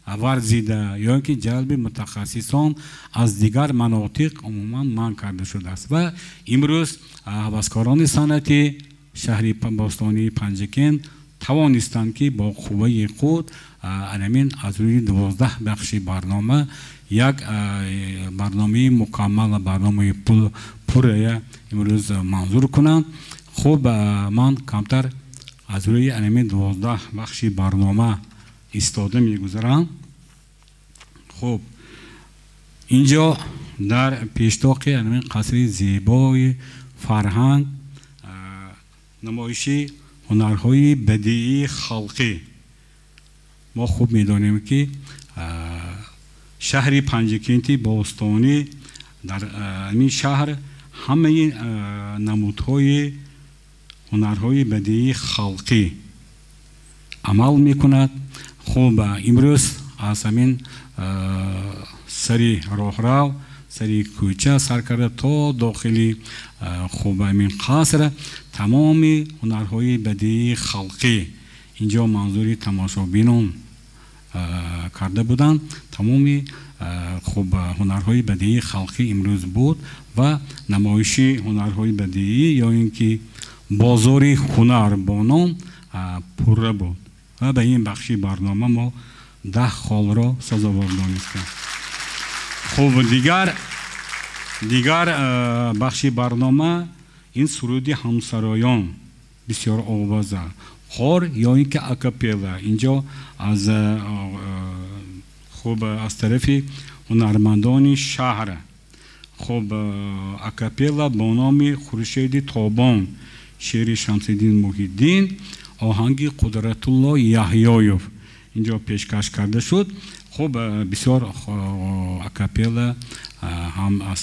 ورزیده یا که جلب متخصصان از دیگر مناطق عموما منع کرده شده است و امروز هوسکاران صنعتی شهر باستانی پنجکند توانستند که با قوه خود همین از روی 12 بخش برنامه یک برنامه مکمل، برنامه پور امروز منظور کنند. خب من کمتر از روی همین 12 بخش برنامه ایستاده میگذارم. خب اینجا در پیشتاق همین قصر زیبای فرهنگ نمایشی هنرهای بدیعی خلقی. ما خوب میدانیم که شهر پنجکندی باستانی در این شهر همه نمودهای هنرهای بدیعی خلقی عمل میکند. خب امروز از همین سری راهرو، سری کوچه سر کرده تا داخلی خوب همین قصر تمام هنرهای بدیعی خلقی اینجا منظوری تماشابینان کرده بودند. تمام خوب هنرهای بدیعی خلقی امروز بود و نمایشی هنرهای بدیعی یا اینکه بازار هنربانان پره بود و به این بخشی برنامه ما 10 خال را سزاوار دانستیم. خب دیگر بخشی برنامه این سرودی همسرایان بسیار آوازه خور یا اینکه اکاپیلا اینجا از خوب از طرف هنرمندان شهر. خب اکاپیلا با نام خورشید تابان، شعر شمس‌الدین محی‌الدین، آهنگ قدرت الله یحیایوف اینجا پیشکش کرده شد. خب بسیار اکاپیلا هم از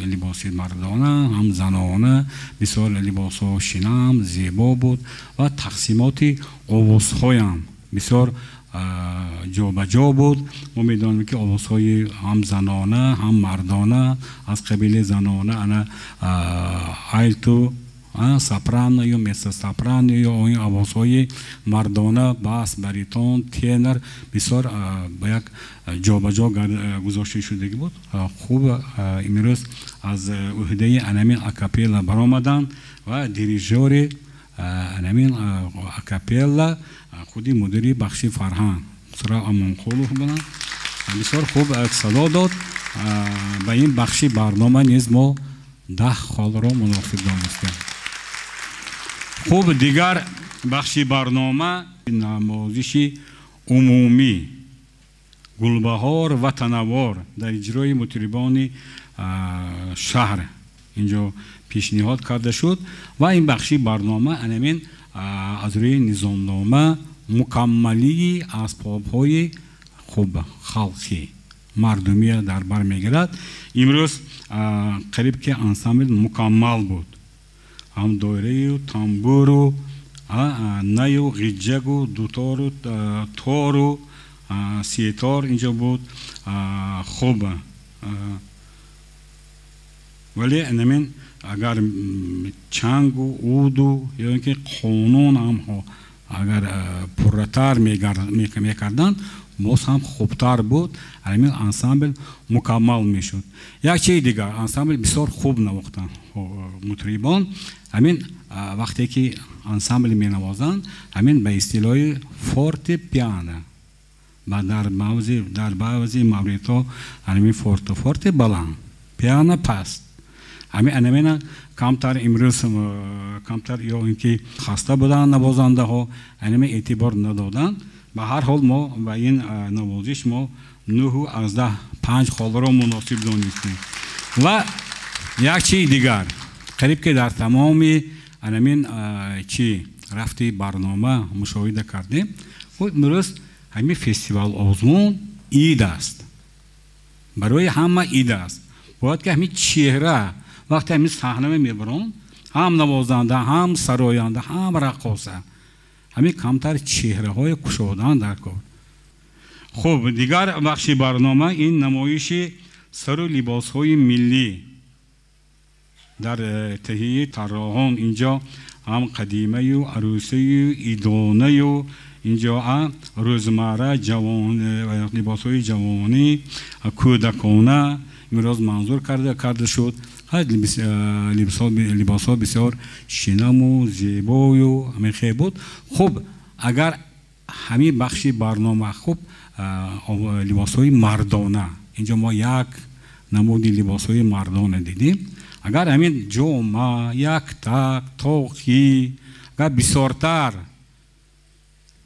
لباس مردانه هم زنانه بسیار لباس ها شنم زیبا بود و تقسیمات آوازهای هم بسیار جا به جا بود. ما میدانیم که آوازهای هم زنانه هم مردانه از قبیل زنانه انا آیلتو سپرانو یا مثل سپرانو یا این آوازهای مردانه، باس، باریتون، تنر بسیار با یک جابجا گذاشته شدگی بود. خوب امروز از عهده انامین اکاپیلا برآمدند و دیریژور انامین اکاپیلا خودی مدیری بخش فرهنگ سرا امانخولو بودند. بسیار خوب صدا داد. با این بخش برنامه نیز ما 10 خال را مناسب دانستیم. خوب دیگر بخش برنامه نمایش عمومی گلبهار و تنوار در اجرای مطربان شهر اینجا پیشنهاد کرده شد و این بخش برنامه انامین از روی نظامنامه مکملی اسباب‌های خوب خلقی مردمی در بر میگیرد. امروز قریب که انسامبل مکمل بود. هم دایره و تنبور و نی و غیجک و دوتار و تار و سیتار اینجا بود. خوب ولی انامین اگر چنگ و عود و یا اینکه قانون هم اگر پرتر میکردن باز هم خوبتر بود. همین انسامبل مکمل میشد. یک چیز دیگر انسامبل بسیار خوب نواختن مطربان. همین وقتی که انسامبل می نوازند همین به اصطلاح فورت پیانو و در بعضی موردها همین فورت بلند پیانو پست. همین کمتر امروز کمتر یا اینکه خسته بودن نوازنده ها همین اعتبار ندادن. به هر حال ما و این نوازش ما 9 از 5 خال را مناسب دانستیم. و یک چیز دیگر قریب که در تمام همین چی رفتی برنامه مشاهده کردیم و امروز همین فستیوال آزمون عید است. برای همه عید است. باید که همین چهره وقتی همین صحنه میبرن هم نوازنده هم سراینده هم رقاصه همین کمتر چهره های کشادن در کار. خب دیگر بخش برنامه این نمایش سر و لباس های ملی در تهیه طراحان. اینجا هم قدیمه و عروسی و ایدانه و اینجا روزمره جوان لباس های جوانی کودکانه امروز منظور کرده شد. لباس ها بسیار شنم و زیبای و همین خیلی بود. خب اگر همین بخش برنامه خوب لباس های مردانه اینجا ما یک نمودی لباس های مردانه دیدیم. اگر همین جمعه یک تک توقی اگر بسیارتر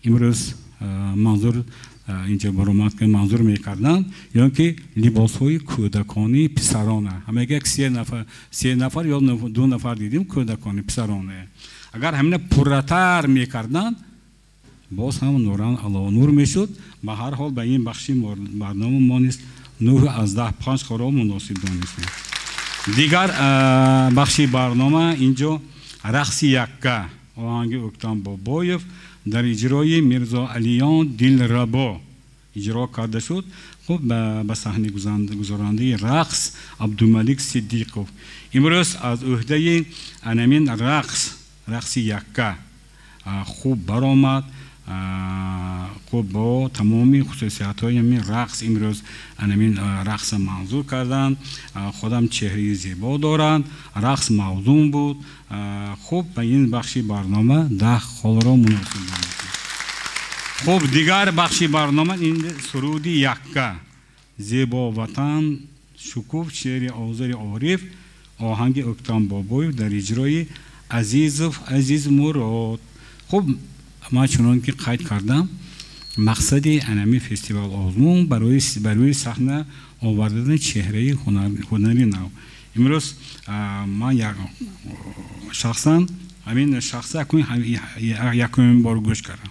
امروز منظور اینجا برآمد که منظور میکردن یا که لباس های کودکانی پسرانه همه یک 3 نفر یا 2 نفر دیدیم کودکانی پسرانه. اگر همین پرتر میکردن باز هم نوران علا نور میشد. به هر حال به این بخشی برنامه ما نیست 9 از 5 خورا مناسب دانستیم. دیگر بخشی برنامه اینجا رقص یکه آهنگ اوکتان بابایف در اجرای میرزا علیان دلربا اجرا کرده شد. خب به صحنه گذارنده رقص عبدالملک صدیقov. امروز از عهده انامین رقص یکه خوب برآمد. خب با تمامی خصوصیت های همین رقص امروز انامین رقص منظور کردند. خودم چهره زیبا دارند. رقص موزون بود. خب به این بخشی برنامه 10 خال را مناسب دانستیم. خب دیگر بخشی برنامه این سرودی یکه زیبا وطن شکوف شعر آذر عارف آهنگ اوکتان بابایف در اجرای عزیز مراد. خب ما چنان که قید کردم مقصد انمی فستیوال آزمون برای صحنه آوردن چهره هنری نو. امروز من شخصا همین شخصا یکمین بار گوش کردم.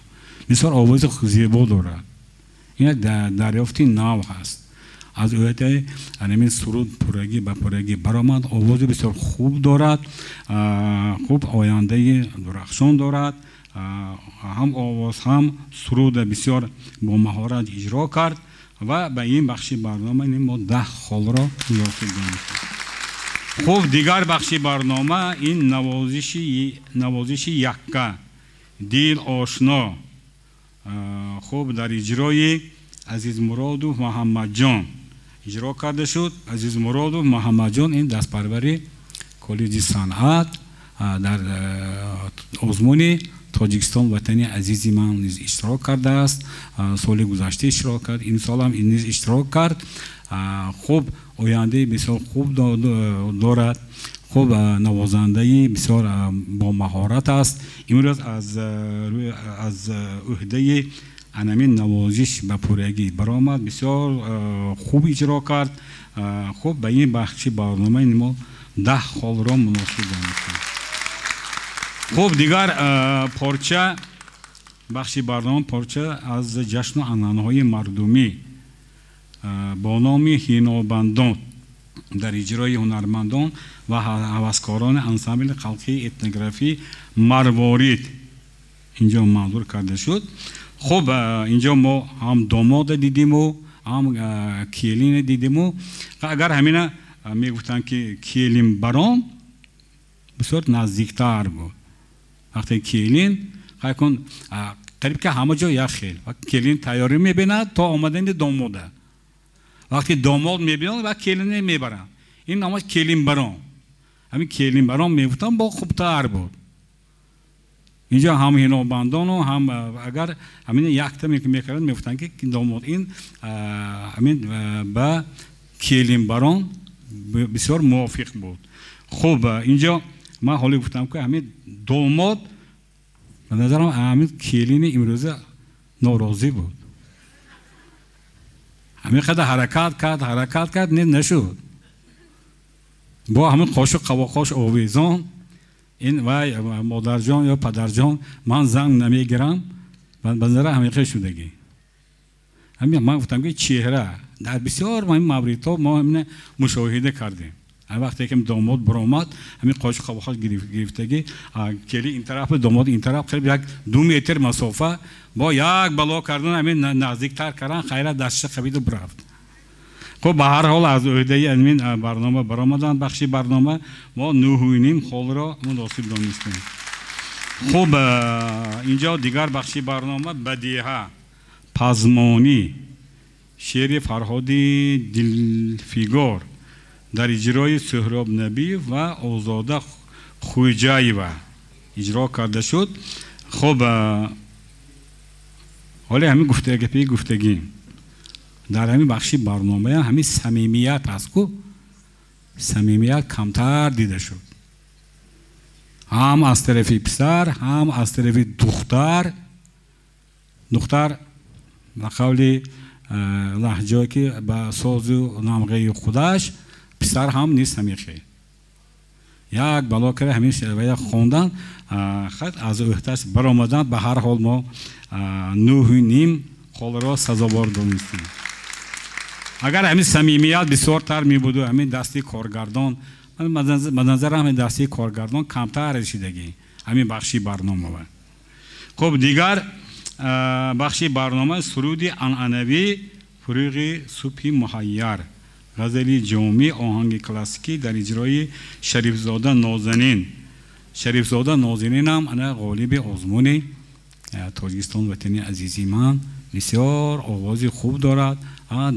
بسیار آواز زیبا دارد. این دریافتی نو هست. از عهده انمی سرود پرگی به پرگی برآمد. آواز بسیار خوب دارد. خوب آینده درخشان دارد. هم آواز هم سرود بسیار با مهارت اجرا کرد و به این بخش برنامه ما 10 خال را مناسب دانستیم. خب دیگر بخشی برنامه این نوازش یکه دل آشنا خب در اجرای عزیز مرادوف محمد جان اجرا کرده شد. عزیز مرادوف محمد جان این دست پروری کالج صنعت در آزمون تاجیکستان وطنی عزیزی من نیز اشتراک کرده است. سال گذشته اشتراک کرد، این سال هم نیز اشتراک کرد. خب آینده بسیار خوب دارد. خب نوازنده بسیار با مهارت است. امروز از عهده انمین نوازش به پورگی برآمد، بسیار خوب اجرا کرد. خب به این بخش برنامه ما 10 خال را مناسب دانستیم. خب دیگر پارچه بخشی برنامه پارچه از جشن و عنعنه‌های مردمی با نام هینابندان در اجرای هنرمندان و هوسکاران انسامبل خلقی اتنوگرافی مروارید اینجا منظور کرده شد. خب اینجا ما هم داماد دیدیم و هم کیلین دیدیم و اگر همینه میگفتن که کیلین برام بسیار نزدیکتر بود. وقتی کیلین قریب که همه جا یک خیل کیلین تیاری میبیند تا آمدن داماده. وقتی داماد میبینند و کیلین میبرن، این نامش کیلین برام. همین کیلین برام میگفتن با خوبتر بود. اینجا هم هینابندان و هم اگر همین یک تا میکردن میگفتن که داماد این همین با کیلین برام بسیار موافق بود. خب اینجا من حالی گفتم که همین داماد به نظرم همین کیلین امروزه ناراضی بود. همین قدر حرکت کرد نشد. با همین قاشق قواقاش آویزان این وای مادر جان یا پدر جان من زنگ نمیگیرم به نظر همیشه شدگی. همین من گفتم که چهره در بسیار مهم موردها ما همین مشاهده کردیم. وقتی که داماد برآمد همین قاشق قواقاش گرفتگی کلی این طرف داماد این طرف قریب یک 2 متر مسافه با یک بالا کردن همین نزدیکتر کردن خیره دستش خبید و برفت. خب به هر حال از عهده این برنامه برآمدن بخشی برنامه ما 9.5 خال را مناسب دانستیم. خب اینجا دیگر بخشی برنامه بدیهه پزمانی شعر فرهادی دلفیگار در اجرای سهراب نبی و آزاده خویجاییوه اجرا کرده شد. خب حالا همین گفتگی در همین بخشی برنامه همین صمیمیت هست که صمیمیت کمتر دیده شد، هم از طرف پسر هم از طرف دختر به قول لهجه‌ای که با ساز و نمغه خودش پسر هم نیست همیشه یک بلا کرده همین شعر خوندن خط از احتاج برآمدن. به هر حال ما 9.5 خال را سزاوار دانستیم. اگر همین صمیمیت بسیارتر می بود و همین دستی کارگردان به نظر همین دستی کارگردان کمتر رسیدگی همین بخشی برنامه بود. خب دیگر بخشی برنامه سرودی عنعنوی فروغ صبحی محیر غزلی جامی آهنگ کلاسیکی در اجرای شریفزاده نازنین. شریفزاده نازنین هم انا غالب آزمون تاجیکستان وطنی عزیزی من بسیار آوازی خوب دارد.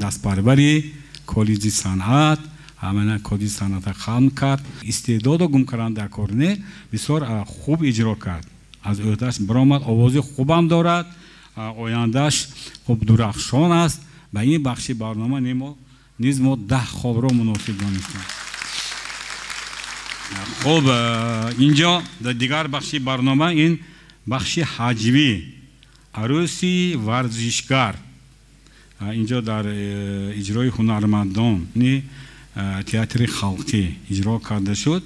دست پروری کالج صنعت همه کالج صنعت خلق کرد. استعداد گم کردن در کارنه بسیار خوب اجرا کرد. از عهده‌اش برآمد. آوازی خوبم دارد. آینده‌اش خوب درخشان است. به این بخشی برنامه نیز ما 10 خال را مناسب دانستیم. خب اینجا در دیگر بخشی برنامه این بخشی حجوی عروسی ورزشگر اینجا در اجرای هنرمندان تئاتر خلقی اجرا کرده شد.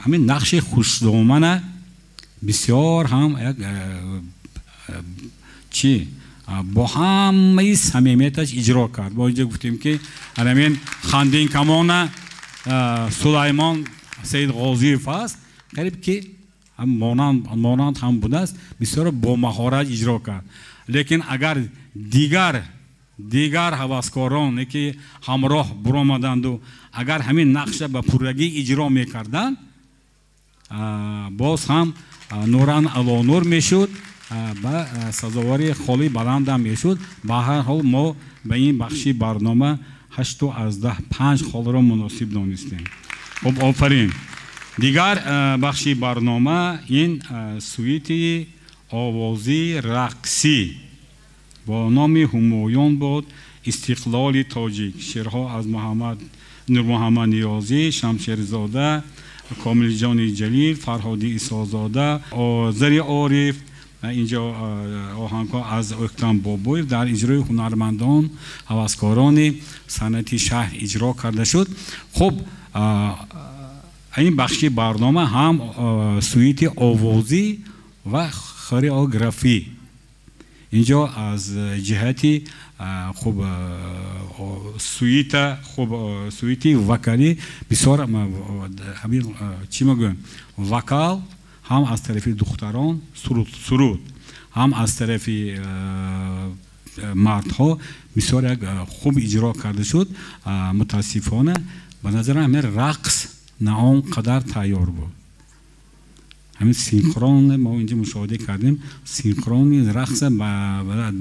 همین نقش خوشدامن بسیار هم با همه صمیمیتش اجرا کرد. با اینجا گفتیم که همین خندین کمان سلیمان سید غازیف است قریب که مانند هم بوده است بسیار با مهارت اجرا کرد. لیکن اگر دیگر дигар ҳаваскороне ки ҳамроҳ буромаданду агар ҳамин нақша ба пуррагӣ иҷро мекарданд боз ҳам нуран алонур мешуд ба сазовари холи баландам мешуд. ба ҳар ҳол мо ба ин бахши барнома 8/10 холро муносиб донистем. хуб офарин. дигар бахши барнома ин суити овозӣ рақсӣ бо номи ҳумоюн буд, истиқлоли тоҷик, шеърҳо аз нурмуҳаммад ниёзӣ, шамшерзода, комилҷони ҷалил, фарҳоди исозода, озари ориф, اینجا آهنگ‌ها از اکرم بابویف در اجرای هنرمندان هوسکاران صنعتی شهر اجرا کرده شد. خب این بخشی برنامه هم سویت آوازی و خورئوگرافی اینجا از جهتی خب سویت وکالی بسیار همین چی میگن وکال هم از طرف دختران سرود هم از طرف مردها بسیار خوب اجرا کرده شد. متاسفانه به نظر من رقص نه آنقدر تیار بود. همین سینخرون ما اینجا مشاهده کردیم، سینخرون رقص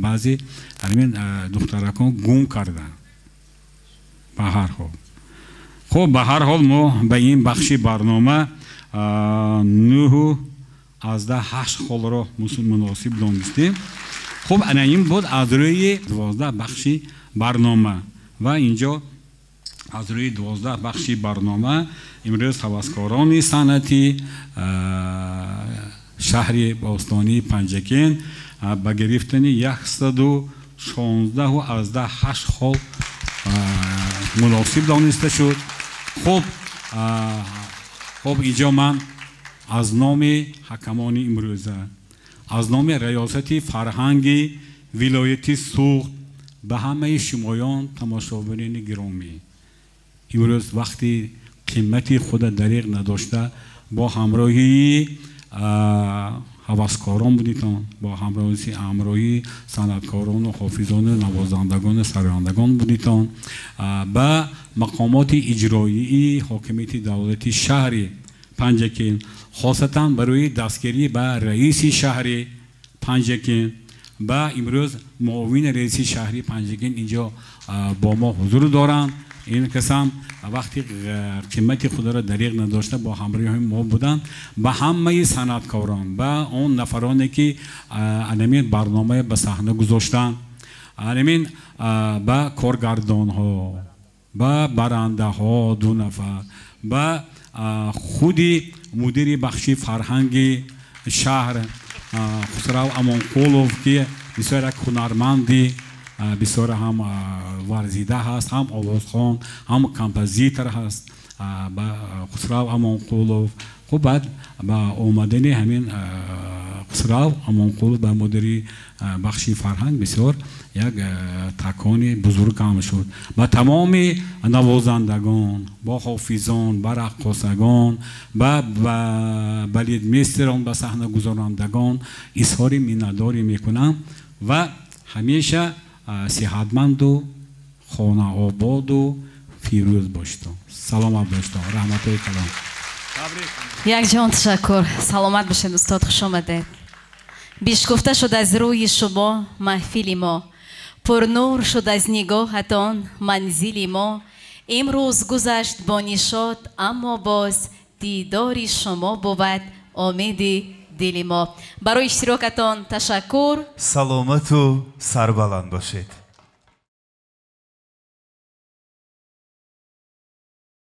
بعضی همین دخترکان گم کردن. به هر حال خب به هر حال ما به این بخشی برنامه 9/8 холро муносиб донистем. хуб ана ин буд аз рӯи 12 бахши барнома ва инҷо аз рӯи 12 бахши барнома имрӯз ҳаваскорони санъати шаҳри бостонии Панҷакен ба гирифтани 116/8 хол муносиб дониста шуд. خب اینجا من از نام حکمان امروزه از نام ریاست فرهنگ ولایت سوخت به همه شمایان تماشاگران گرامی امروز وقتی قیمت خود دریغ نداشته با همراهی هوسکاران بودیتان، با همراهی صنعتکاران و حافظان و نوازندگان سرایندگان بودیتان، با مقامات اجرایی حاکمیت دولتی شهر پنجکین خاصتا برای دستگیری به رئیس شهر پنجکین و امروز معاون رئیس شهر پنجکین اینجا با ما حضور دارند. این کسان وقتی قیمت خود را دریغ نداشته با همراهی ما بودند. به همه صنعتکاران و اون نفرانی که علمین برنامه به صحنه گذاشتند، علمین با کارگردان ها، با برنده ها 2 نفر، با خودی مدیر بخشی فرهنگ شهر خسرو امانقولوف که بسیار هنرمندی بسیار هم ورزیده هست، هم آوازخوان، هم کمپوزیتور هست. با خسرو امانقولوف خب بعد با اومدن همین خسرو امانقولوف به مدیری بخشی فرهنگ بسیار یک تکانی بزرگ هم شد. با تمام نوازندگان، با حافظان، با رقاصگان، با بلیدمیستران، با صحنه گذارندگان اظهار مینتداری میکنم و همیشه صحتمند و خانه آباد و فیروز باشید. سلامت باشید. رحمت و کلام. یک جان تشکر. سلامت باشید استاد، خوش آمدید. بیش گفته شد از روی شما محفل ما، پر نور شد از نگاهتان منزل ما. امروز گذشت با نشاط اما باز دیدار شما بود امید دل ما. برای اشتراکتان تشکر. سلامت و سربلند باشید.